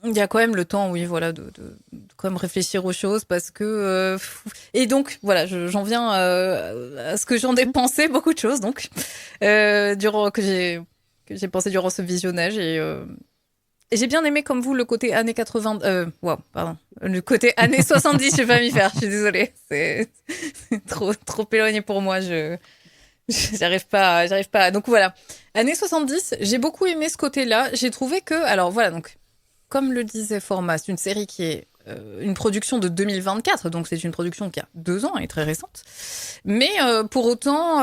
Il y a quand même le temps, oui, voilà, de quand même réfléchir aux choses, parce que... et donc, voilà, j'en viens à ce que j'en ai pensé, beaucoup de choses, donc, que j'ai pensé durant ce visionnage, et j'ai bien aimé, comme vous, le côté années 80... pardon. Le côté années 70, je vais pas m'y faire, je suis désolée. C'est trop éloigné pour moi, j'arrive pas. Donc voilà. Années 70, j'ai beaucoup aimé ce côté-là. J'ai trouvé que... Alors voilà, donc, comme le disait Format, c'est une série qui est une production de 2024, donc c'est une production qui a 2 ans et très récente. Mais pour autant,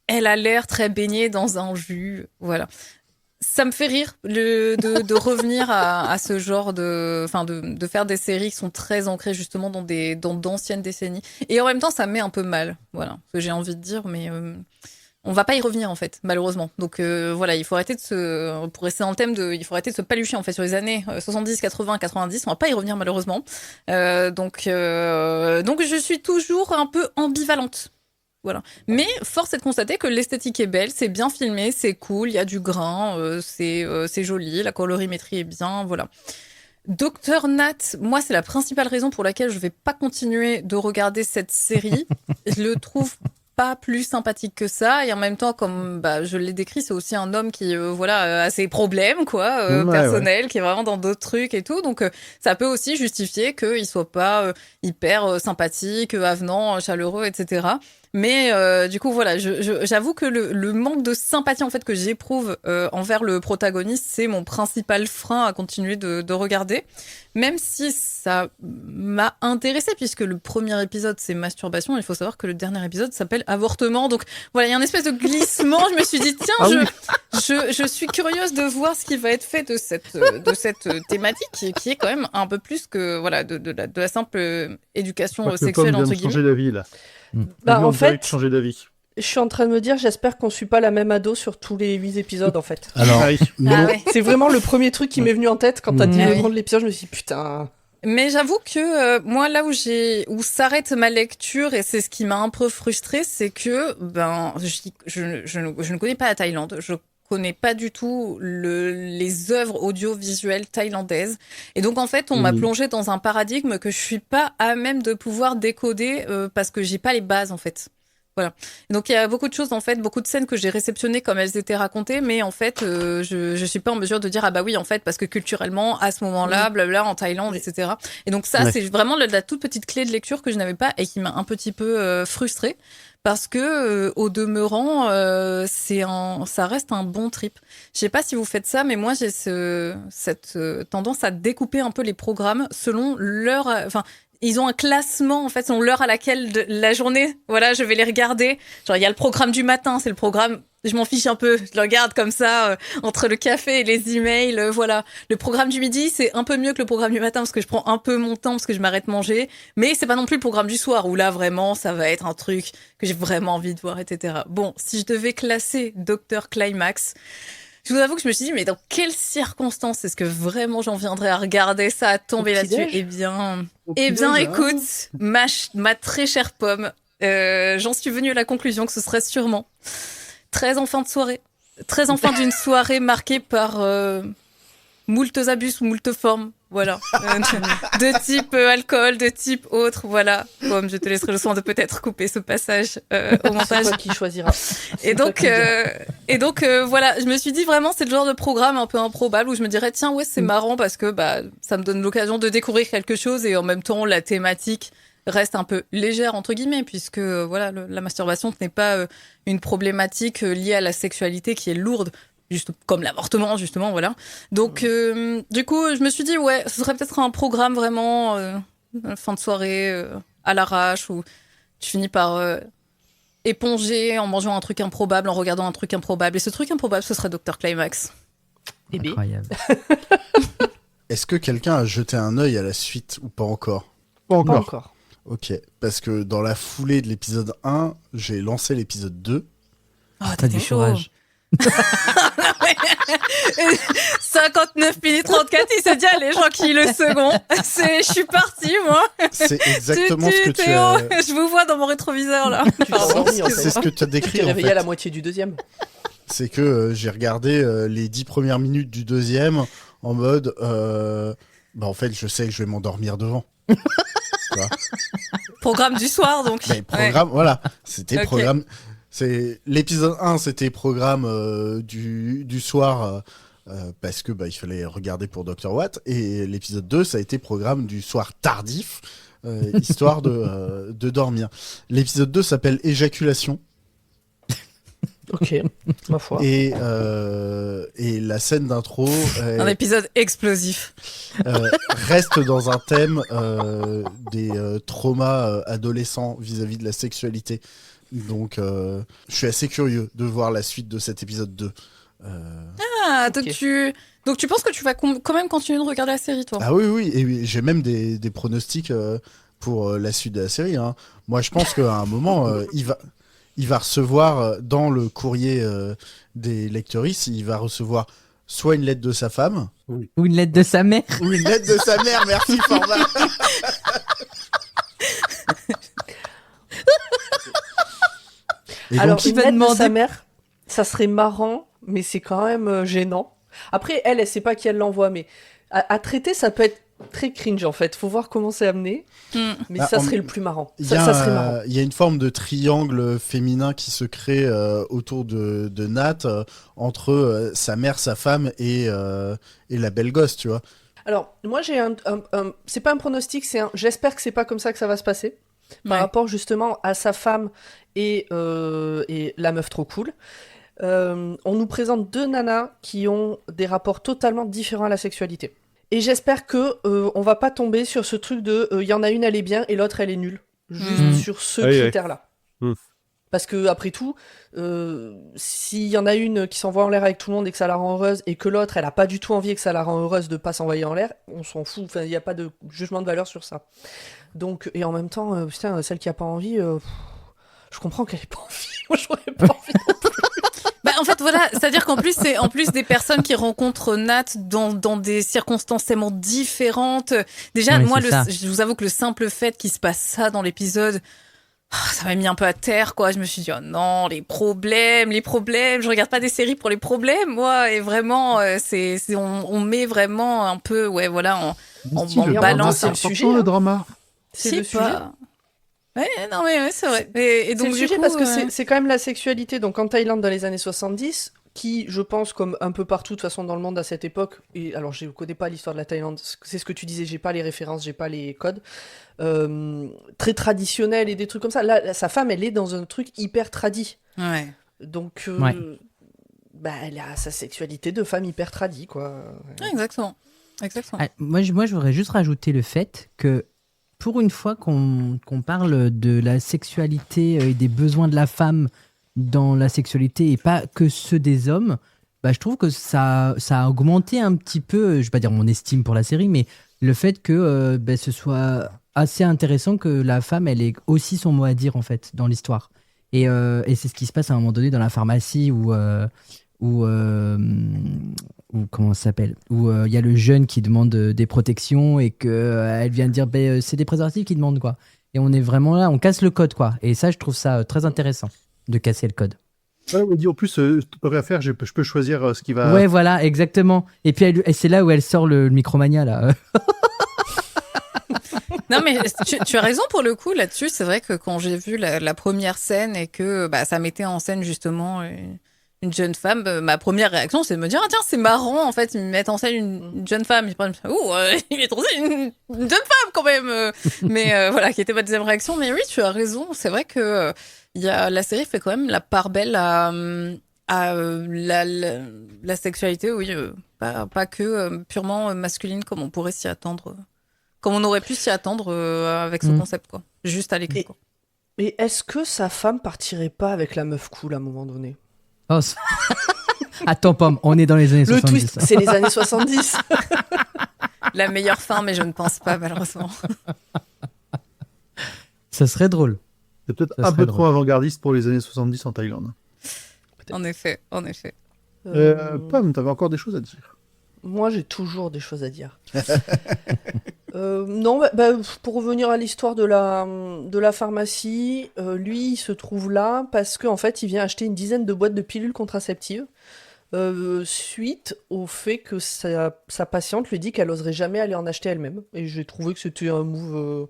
elle a l'air très baignée dans un jus, voilà. Ça me fait rire de revenir à ce genre de faire des séries qui sont très ancrées justement dans d'anciennes décennies. Et en même temps, ça me met un peu mal. Voilà, ce que j'ai envie de dire, mais on va pas y revenir en fait, malheureusement. Donc voilà, il faut arrêter pour rester dans le thème il faut arrêter de se palucher en fait sur les années 70, 80, 90. On va pas y revenir malheureusement. Donc je suis toujours un peu ambivalente. Voilà. Mais force est de constater que l'esthétique est belle, c'est bien filmé, c'est cool, il y a du grain, c'est joli, la colorimétrie est bien, voilà. Docteur Nat, moi c'est la principale raison pour laquelle je vais pas continuer de regarder cette série. Je le trouve pas plus sympathique que ça, et en même temps, comme je l'ai décrit, c'est aussi un homme qui a ses problèmes quoi, personnels, qui est vraiment dans d'autres trucs et tout, donc ça peut aussi justifier qu'il soit pas hyper sympathique, avenant, chaleureux, etc. Mais du coup voilà, j'avoue que le manque de sympathie en fait que j'éprouve envers le protagoniste, c'est mon principal frein à continuer de regarder, même si ça m'a intéressée, puisque le premier épisode c'est masturbation, il faut savoir que le dernier épisode s'appelle avortement, donc voilà, il y a une espèce de glissement. Je me suis dit tiens, je suis curieuse de voir ce qui va être fait de cette thématique qui est quand même un peu plus que voilà de la simple éducation sexuelle entre guillemets. Changer d'avis là. Bah, Lui, on en dirait fait, que changer d'avis. Je suis en train de me dire, j'espère qu'on suit pas la même ado sur tous les 8 épisodes, en fait. Alors, Ah oui. Ah ouais. C'est vraiment le premier truc qui m'est venu en tête quand t'as dit Ah le oui. nom de l'épisode. Je me suis dit, putain. Mais j'avoue que moi, là où s'arrête ma lecture, et c'est ce qui m'a un peu frustrée, c'est que je ne connais pas la Thaïlande. Je connais pas du tout les œuvres audiovisuelles thaïlandaises. Et donc, en fait, on m'a plongé dans un paradigme que je suis pas à même de pouvoir décoder parce que j'ai pas les bases, en fait. Voilà. Et donc il y a beaucoup de choses en fait, beaucoup de scènes que j'ai réceptionnées comme elles étaient racontées, mais en fait je suis pas en mesure de dire ah bah oui en fait parce que culturellement à ce moment-là, blabla en Thaïlande, etc. Et donc ça c'est vraiment la toute petite clé de lecture que je n'avais pas et qui m'a un petit peu frustrée parce que au demeurant ça reste un bon trip. Je sais pas si vous faites ça, mais moi j'ai cette tendance à découper un peu les programmes selon leur, enfin ils ont un classement, en fait, selon l'heure à laquelle de la journée, voilà, je vais les regarder. Genre, il y a le programme du matin, c'est le programme, je m'en fiche un peu, je le regarde comme ça, entre le café et les emails, voilà. Le programme du midi, c'est un peu mieux que le programme du matin, parce que je prends un peu mon temps, parce que je m'arrête manger. Mais c'est pas non plus le programme du soir, où là, vraiment, ça va être un truc que j'ai vraiment envie de voir, etc. Bon, si je devais classer Dr. Climax, je vous avoue que je me suis dit, mais dans quelles circonstances est-ce que vraiment j'en viendrais à regarder ça, à tomber là-dessus? Eh bien, écoute, ma très chère pomme, j'en suis venue à la conclusion que ce serait sûrement 13 en fin de soirée. 13 en fin d'une soirée marquée par moultes abus ou moultes formes. Voilà. De type alcool, de type autre. Voilà. Pomme, je te laisserai le soin de peut-être couper ce passage au montage. C'est toi qui choisiras. Et donc, voilà, je me suis dit vraiment, c'est le genre de programme un peu improbable où je me dirais, tiens, ouais, c'est marrant parce que ça me donne l'occasion de découvrir quelque chose et en même temps, la thématique reste un peu légère, entre guillemets, puisque voilà, la masturbation ce n'est pas une problématique liée à la sexualité qui est lourde, juste comme l'avortement, justement, voilà. Donc, du coup, je me suis dit, ouais, ce serait peut-être un programme vraiment fin de soirée à l'arrache où tu finis par éponger en mangeant un truc improbable, en regardant un truc improbable. Et ce truc improbable, ce serait Dr. Climax. Incroyable. est-ce que quelqu'un a jeté un œil à la suite ou pas encore? Pas Pas encore. encore. Ok, parce que dans la foulée de l'épisode 1, j'ai lancé l'épisode 2. Ah, T'as du courage. 59 minutes 34, il s'est dit, allez, j'enquille le second. Je suis partie, moi. C'est exactement ce que tu Théo, as... je vous vois dans mon rétroviseur, là. Tu t'es endormi, en fait. C'est ce que tu as Tu décrit, t'es en réveillé à fait. la moitié du deuxième. C'est que j'ai regardé les 10 premières minutes du deuxième en mode... en fait, je sais que je vais m'endormir devant. Tu vois. Programme du soir, donc. Mais programme, voilà. C'était Ok. programme... L'épisode 1, c'était programme du soir... parce que il fallait regarder pour Dr. Watt, et l'épisode 2 ça a été programme du soir tardif, histoire de dormir. L'épisode 2 s'appelle Éjaculation, Ok, ma foi. et la scène d'intro Un épisode explosif. reste dans un thème des traumas adolescents vis-à-vis de la sexualité. Donc je suis assez curieux de voir la suite de cet épisode 2. Ah, Ok. donc tu penses que tu vas quand même continuer de regarder la série, toi? Ah oui, oui, et oui, j'ai même des pronostics pour la suite de la série. Hein. Moi, je pense qu'à un moment, il va recevoir dans le courrier des lectrices, il va recevoir soit une lettre de sa femme, Ou une lettre de sa mère. ou une lettre de sa mère. Merci, Format. Et Alors, donc, il une va lettre de demander- sa mère, ça serait marrant, mais c'est quand même gênant. Après, elle sait pas qui elle l'envoie, mais à traiter, ça peut être très cringe, en fait. Faut voir comment c'est amené, mais Bah, ça en- serait le plus marrant. il y Ça a, serait marrant. il y a une forme de triangle féminin qui se crée autour de Nat entre sa mère, sa femme et la belle gosse, tu vois. Alors, moi, j'ai c'est pas un pronostic, j'espère que c'est pas comme ça que ça va se passer. Par Ouais. rapport justement à sa femme et la meuf trop cool. On nous présente deux nanas qui ont des rapports totalement différents à la sexualité. Et j'espère que on va pas tomber sur ce truc de il y en a une elle est bien et l'autre elle est nulle. Juste Mhm. sur ce Oui, oui. critère-là. Mhm. Parce que après tout, s'il y en a une qui s'envoie en l'air avec tout le monde et que ça la rend heureuse et que l'autre elle a pas du tout envie et que ça la rend heureuse de pas s'envoyer en l'air, on s'en fout. Enfin, il n'y a pas de jugement de valeur sur ça. Donc, et en même temps, putain, celle qui a pas envie, Je comprends qu'elle ait pas envie. Moi, j'aurais pas envie. Bah, en fait, voilà, c'est-à-dire qu'en plus, c'est en plus des personnes qui rencontrent Nat dans des circonstances tellement différentes. Déjà, Ouais, moi, c'est ça. je vous avoue que le simple fait qu'il se passe ça dans l'épisode, ça m'a mis un peu à terre, quoi. Je me suis dit, oh non, les problèmes. Je regarde pas des séries pour les problèmes, moi. Et vraiment, on met vraiment un peu, ouais, voilà, on Si, le balance drama, le c'est sujet, important, hein. le drama. C'est Je le sais sujet. pas. Ouais, non, mais ouais, c'est vrai. Et C'est donc, le du sujet coup, parce que c'est quand même la sexualité. Donc en Thaïlande dans les années 70, qui, je pense, comme un peu partout de toute façon dans le monde à cette époque, et alors je ne connais pas l'histoire de la Thaïlande, c'est ce que tu disais, j'ai pas les références, j'ai pas les codes, très traditionnel et des trucs comme ça. Là, sa femme, elle est dans un truc hyper tradi. ouais. Donc, Ouais. bah, elle a sa sexualité de femme hyper tradi, quoi. Ouais, exactement. Exactement. Ah, moi, je voudrais juste rajouter le fait que pour une fois qu'on parle de la sexualité et des besoins de la femme dans la sexualité et pas que ceux des hommes, bah, je trouve que ça a augmenté un petit peu, je vais pas dire mon estime pour la série, mais le fait que bah, ce soit assez intéressant que la femme, elle ait aussi son mot à dire en fait dans l'histoire. Et c'est ce qui se passe à un moment donné dans la pharmacie où comment ça s'appelle, où il y a le jeune qui demande des protections et que elle vient de dire c'est des préservatifs qui demandent quoi. Et on est vraiment là, on casse le code quoi. Et ça, je trouve ça très intéressant de casser le code. Ouais, on dit en plus, tu peux rien faire, je peux choisir ce qui va. Ouais, voilà, exactement. Et puis et c'est là où elle sort le Micromania là. Non, mais tu as raison pour le coup là-dessus. C'est vrai que quand j'ai vu la première scène et que bah, ça mettait en scène justement une jeune femme, ma première réaction c'est de me dire ah tiens c'est marrant en fait ils mettent en scène une jeune femme. J'ai pas ils mettent en scène une jeune femme quand même. Mais voilà qui était ma deuxième réaction. Mais oui tu as raison. C'est vrai que la série fait quand même la part belle à la sexualité, oui, pas que purement masculine comme on pourrait s'y attendre. Comme on aurait pu s'y attendre avec ce concept, quoi. Juste à l'écrit, quoi. Et est-ce que sa femme partirait pas avec la meuf cool à un moment donné? Oh, attends, Pomme, on est dans les années Le 70. twist, c'est les années 70. La meilleure fin, mais je ne pense pas, malheureusement. Ça serait drôle. C'est peut-être Ça un serait peu drôle. trop avant-gardiste pour les années 70 en Thaïlande. En effet, en effet. Pomme, t'avais encore des choses à dire. Moi, j'ai toujours des choses à dire. Non, pour revenir à l'histoire de la pharmacie, lui, il se trouve là parce qu'en fait, il vient acheter une dizaine de boîtes de pilules contraceptives suite au fait que sa patiente lui dit qu'elle oserait jamais aller en acheter elle-même. Et j'ai trouvé que c'était un move,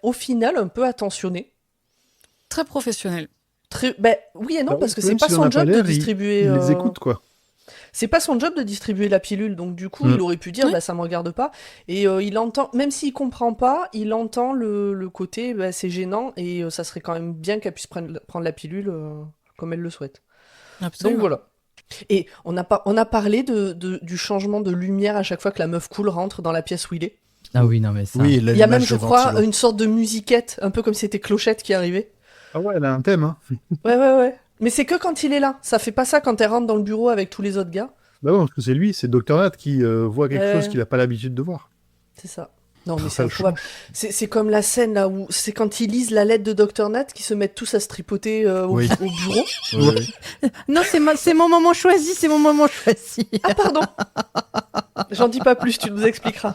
au final, un peu attentionné. Très professionnel. Oui et non, Ah oui, parce que même c'est pas s'il en son a pas job de l'air, distribuer. Il les écoute, quoi. C'est pas son job de distribuer la pilule, donc du coup, Mm. il aurait pu dire, Oui. ça me regarde pas. Et il entend, même s'il comprend pas, il entend le côté, c'est gênant, et ça serait quand même bien qu'elle puisse prendre la pilule comme elle le souhaite. Absolument. Donc voilà. Et on a parlé du changement de lumière à chaque fois que la meuf cool rentre dans la pièce où il est. Ah oui, non mais ça. Oui, Il y a même, je crois, une sorte de musiquette, un peu comme si c'était Clochette qui arrivait. Ah ouais, elle a un thème, hein. Ouais. Mais c'est que quand il est là. Ça fait pas ça quand elle rentre dans le bureau avec tous les autres gars. Bah ouais, parce que c'est lui, c'est Dr. Nat qui voit quelque Ouais. chose qu'il n'a pas l'habitude de voir. C'est ça. Non, mais Ça c'est le improbable. C'est comme la scène là où c'est quand ils lisent la lettre de Dr. Nat qui se mettent tous à se tripoter Oui. au bureau. Oui. Non, c'est mon moment choisi, c'est mon moment choisi. Ah, pardon. J'en dis pas plus, tu nous expliqueras.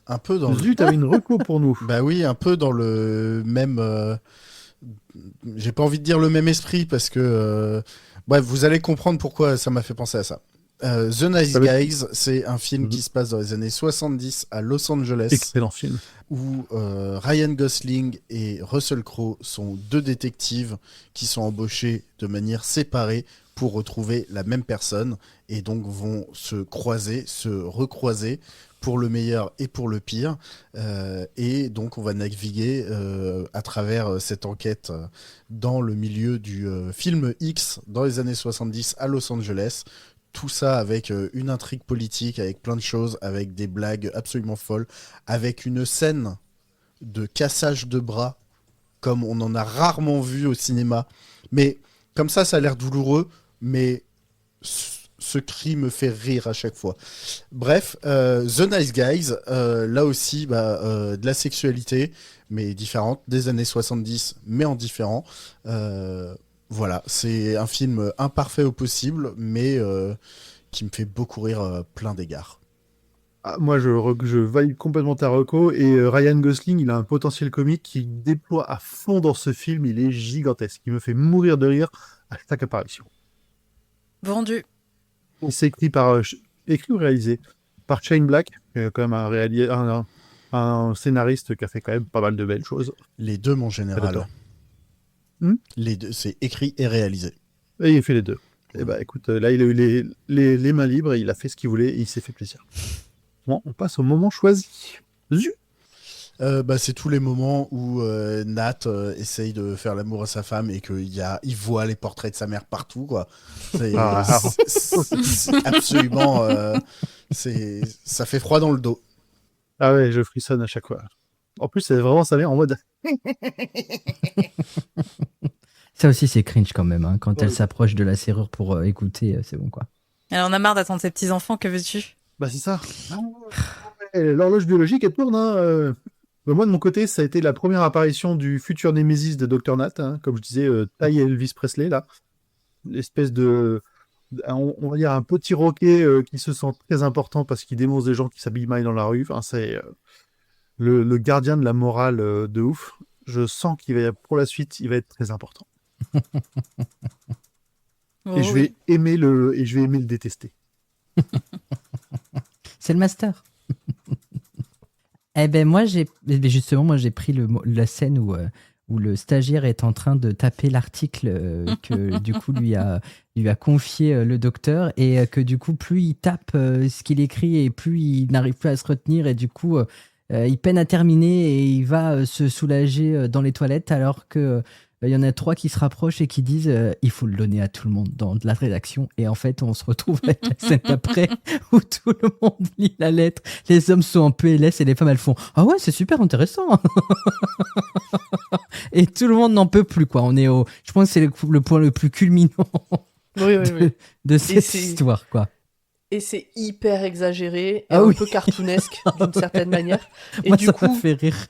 Un peu dans le... Zut, t'avais une reco pour nous. Bah oui, un peu dans le même... J'ai pas envie de dire le même esprit parce que... Bref, vous allez comprendre pourquoi ça m'a fait penser à ça. The Nice Ça va être- Guys, c'est un film qui se passe dans les années 70 à Los Angeles, Excellent film. où Ryan Gosling et Russell Crowe sont deux détectives qui sont embauchés de manière séparée pour retrouver la même personne et donc vont se croiser, se recroiser pour le meilleur et pour le pire. Et donc on va naviguer à travers cette enquête dans le milieu du film X dans les années 70 à Los Angeles. Tout ça avec une intrigue politique, avec plein de choses, avec des blagues absolument folles, avec une scène de cassage de bras comme on en a rarement vu au cinéma. Mais comme ça a l'air douloureux, mais ce cri me fait rire à chaque fois. Bref, The Nice Guys, là aussi, de la sexualité, mais différente, des années 70, mais en différent. Voilà, c'est un film imparfait au possible, mais qui me fait beaucoup rire plein d'égards. Ah, moi, je valide complètement ta reco. Et Ryan Gosling, il a un potentiel comique qui déploie à fond dans ce film. Il est gigantesque. Il me fait mourir de rire à chaque apparition. Vendu. Et c'est écrit ou réalisé par Shane Black, qui est quand même un scénariste qui a fait quand même pas mal de belles choses. Les deux, mon général. Prédator. Les deux, c'est écrit et réalisé. Et il fait les deux. Et bah écoute, là, il a eu les mains libres, et il a fait ce qu'il voulait, et il s'est fait plaisir. Bon, on passe au moment choisi. Zut. C'est tous les moments où Nat essaye de faire l'amour à sa femme et qu'il voit les portraits de sa mère partout, quoi. C'est absolument... ça fait froid dans le dos. Ah ouais, je frissonne à chaque fois. En plus, c'est vraiment sa mère en mode... Ça aussi, c'est cringe quand même. Hein. Quand Ouais. elle s'approche de la serrure pour écouter, c'est bon quoi. Alors, on a marre d'attendre ses petits-enfants, que veux-tu? Bah c'est ça. Ouais, l'horloge biologique, elle tourne. Hein. Moi, de mon côté, ça a été la première apparition du futur Némésis de Dr. Nat. Hein. Comme je disais, taille Elvis Presley, là. L'espèce on va dire un petit roquet qui se sent très important parce qu'il dénonce des gens qui s'habillent mal dans la rue. Enfin, c'est le gardien de la morale de ouf. Je sens pour la suite, il va être très important. Et je vais aimer le détester. C'est le master. Eh ben moi j'ai pris la scène où le stagiaire est en train de taper l'article que du coup lui a confié le docteur et que du coup plus il tape ce qu'il écrit et plus il n'arrive plus à se retenir et du coup il peine à terminer et il va se soulager dans les toilettes alors que il y en a 3 qui se rapprochent et qui disent il faut le donner à tout le monde dans de la rédaction. Et en fait, on se retrouve avec la scène d'après où tout le monde lit la lettre. Les hommes sont en PLS et les femmes, elles font ah ouais, c'est super intéressant. Et tout le monde n'en peut plus, quoi. Je pense que c'est le point le plus culminant Oui. de cette histoire, quoi. Et c'est hyper exagéré, et Ah un oui. peu cartoonesque d'une certaine manière. Et Moi, du ça coup, m'a fait rire.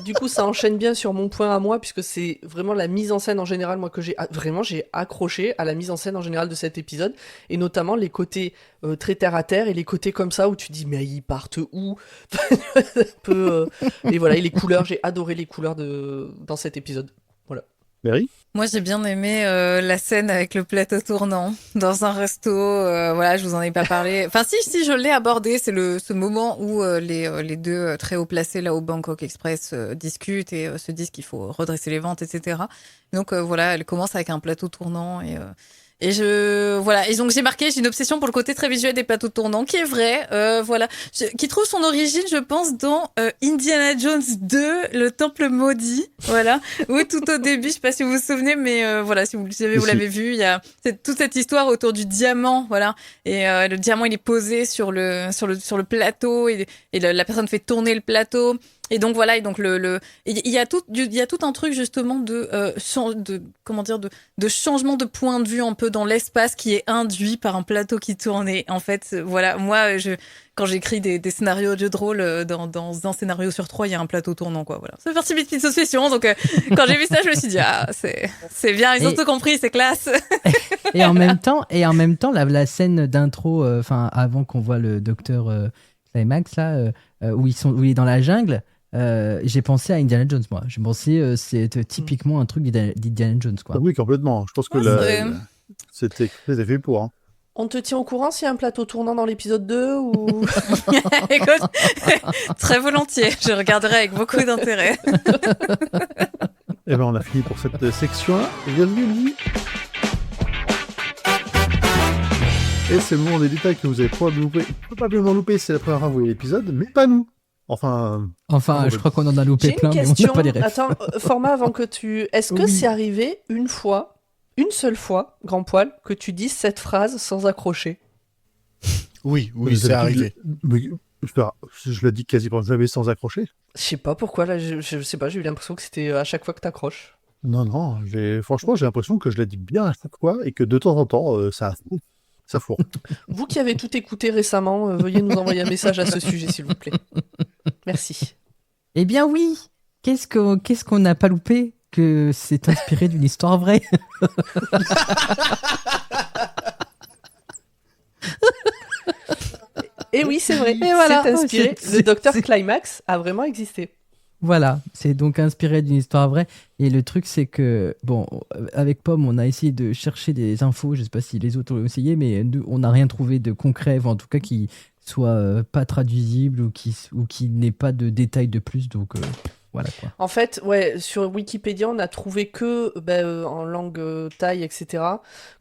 Du coup, ça enchaîne bien sur mon point à moi, puisque c'est vraiment la mise en scène en général, moi, que j'ai accroché à la mise en scène en général de cet épisode, et notamment les côtés très terre à terre et les côtés comme ça où tu dis mais ils partent où Un peu, et voilà, et les couleurs, j'ai adoré les couleurs dans cet épisode. Voilà. Mary ? Moi, j'ai bien aimé la scène avec le plateau tournant dans un resto. Voilà, je vous en ai pas parlé. Enfin, si, je l'ai abordé. C'est ce moment où les deux très haut placés là au Bangkok Express discutent et se disent qu'il faut redresser les ventes, etc. Donc voilà, elle commence avec un plateau tournant et donc j'ai marqué, j'ai une obsession pour le côté très visuel des plateaux tournants, qui est vrai, voilà, qui trouve son origine, je pense, dans Indiana Jones 2, le Temple maudit, voilà, où tout au début, je sais pas si vous vous souvenez, mais voilà, si vous l'avez vu, il y a toute cette histoire autour du diamant, voilà, et le diamant il est posé sur le plateau et la personne fait tourner le plateau. Et donc voilà, et donc il y a tout un truc justement de changement de point de vue un peu dans l'espace qui est induit par un plateau qui tourne. Et en fait, voilà, moi quand j'écris des scénarios de jeux de rôle, dans un scénario sur 3, il y a un plateau tournant, quoi, voilà. Ça fait partie de mes petites obsessions, donc quand j'ai vu ça, je me suis dit c'est bien, ils ont tout compris, c'est classe. Et en même temps, la scène d'intro, avant qu'on voit le docteur Climax là, où il est dans la jungle. J'ai pensé à Indiana Jones, moi. J'ai pensé c'est typiquement un truc d'Indiana Jones, quoi. Oui, complètement. Je pense que c'était fait pour. Hein. On te tient au courant s'il y a un plateau tournant dans l'épisode 2 ou... Écoute, très volontiers, je regarderai avec beaucoup d'intérêt. Et ben on a fini pour cette section-là. Bienvenue. Et c'est le moment des détails que vous avez probablement loupé. C'est la première fois que vous voyez l'épisode, mais pas nous. Enfin, je crois qu'on en a loupé J'ai plein, une mais on question. n'a pas les refs. Attends, format avant que tu... Est-ce que Oui. c'est arrivé une seule fois, grand poil, que tu dises cette phrase sans accrocher? Oui, c'est arrivé. Je l'ai dit quasiment jamais sans accrocher. Je sais pas pourquoi, là, je sais pas, j'ai eu l'impression que c'était à chaque fois que t'accroches. Non, franchement, j'ai l'impression que je l'ai dit bien à chaque fois et que de temps en temps, ça... Ça fourre. Vous qui avez tout écouté récemment, veuillez nous envoyer un message à ce sujet, s'il vous plaît. Merci. Eh bien oui. Qu'est-ce qu'on n'a pas loupé? Que c'est inspiré d'une histoire vraie. Et oui, c'est vrai. Et voilà. C'est inspiré. C'est- Le docteur c'est- Climax a vraiment existé. Voilà, c'est donc inspiré d'une histoire vraie. Et le truc, c'est que, bon, avec Pomme, on a essayé de chercher des infos. Je sais pas si les autres ont essayé, mais nous, on n'a rien trouvé de concret, enfin, en tout cas qui soit pas traduisible ou qui n'ait pas de détails de plus. Donc, voilà quoi. En fait, ouais, sur Wikipédia, on a trouvé que en langue thaï, etc.,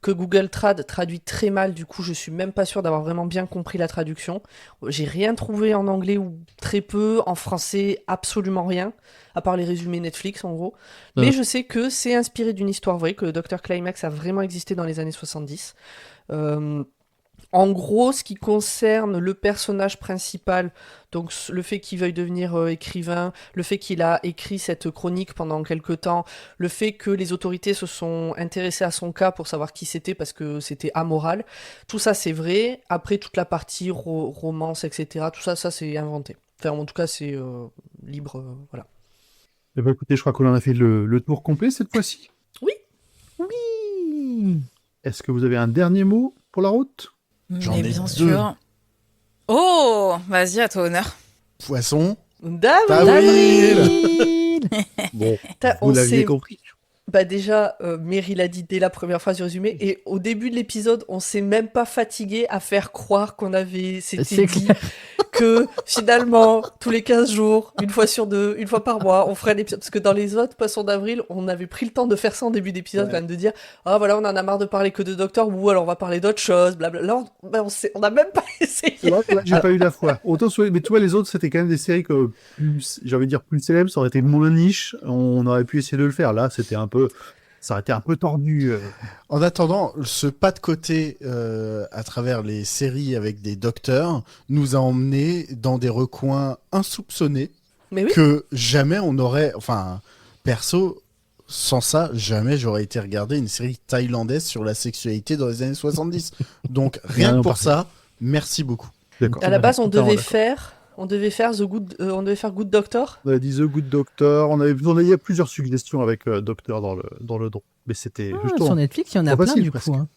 que Google Trad traduit très mal. Du coup, je suis même pas sûre d'avoir vraiment bien compris la traduction. J'ai rien trouvé en anglais ou très peu, en français, absolument rien, à part les résumés Netflix, en gros. Mais je sais que c'est inspiré d'une histoire vraie, que le Dr. Climax a vraiment existé dans les années 70. En gros, ce qui concerne le personnage principal, donc le fait qu'il veuille devenir écrivain, le fait qu'il a écrit cette chronique pendant quelque temps, le fait que les autorités se sont intéressées à son cas pour savoir qui c'était parce que c'était amoral, tout ça c'est vrai. Après, toute la partie romance, etc., tout ça, ça c'est inventé. Enfin, en tout cas, c'est libre, voilà. Eh ben, écoutez, je crois qu'on en a fait le tour complet cette fois-ci. Oui. Est-ce que vous avez un dernier mot pour la route? J'en Mais ai bien deux. sûr. Oh, vas-y, à toi honneur. Poisson. D'avril. Bon, On vous l'aviez sait- compris. Bah déjà, Mary l'a dit dès la première phrase du résumé, et au début de l'épisode, on s'est même pas fatigué à faire croire qu'on avait, C'est c'était dit que finalement, tous les 15 jours, une fois sur deux, une fois par mois, on ferait un épisode. Parce que dans les autres Poissons d'avril, on avait pris le temps de faire ça en début d'épisode, Ouais. quand même, de dire, ah voilà, on en a marre de parler que de Docteur Who, alors on va parler d'autres choses, blablabla. Là, on a même pas essayé. C'est vrai que là, j'ai pas eu la foi. Autant mais tu vois, les autres, c'était quand même des séries que j'ai envie de dire plus célèbres, ça aurait été moins niche, on aurait pu essayer de le faire. Là, ça aurait été un peu tordu. En attendant, ce pas de côté à travers les séries avec des docteurs nous a emmenés dans des recoins insoupçonnés Mais oui. que jamais on aurait... Enfin, perso, sans ça, jamais j'aurais été regarder une série thaïlandaise sur la sexualité dans les années 70. Donc, rien Non, que pour parfait. ça, merci beaucoup. D'accord. À la base, on Totalement devait d'accord. faire on devait faire Good Doctor. On avait dit The Good Doctor, il y a plusieurs suggestions avec Docteur dans le don. Mais c'était Ah, justement sur Netflix, il y en a trop plein facile, du presque. coup. Hein.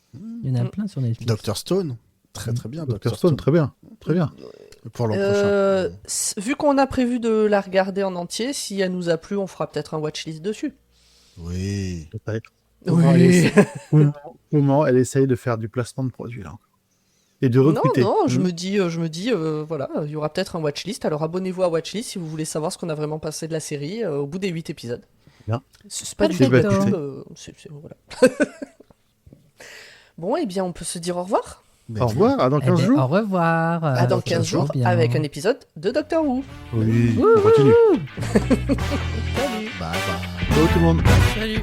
Il y en a plein sur Netflix. Dr Stone, très très bien. Dr. Stone, très bien. Très bien. Pour l'an Euh, prochain. Vu qu'on a prévu de la regarder en entier, si elle nous a plu, on fera peut-être un watchlist dessus. Oui. Peut-être. Oui. Comment elle essaye de faire du placement de produit là et de Non, recruter. non, je me dis, voilà, il y aura peut-être un watchlist. Alors abonnez-vous à Watchlist si vous voulez savoir ce qu'on a vraiment passé de la série au bout des 8 épisodes. Bien. C'est pas du Perfecto. tout voilà. Bon, eh bien, on peut se dire au revoir. Ben Au oui. revoir, à dans Eh 15 ben, jours. au revoir. À dans 15 toujours jours bien. avec un épisode de Doctor Who. Oui, on continue. Salut. Bye bye. Ciao tout le monde. Salut.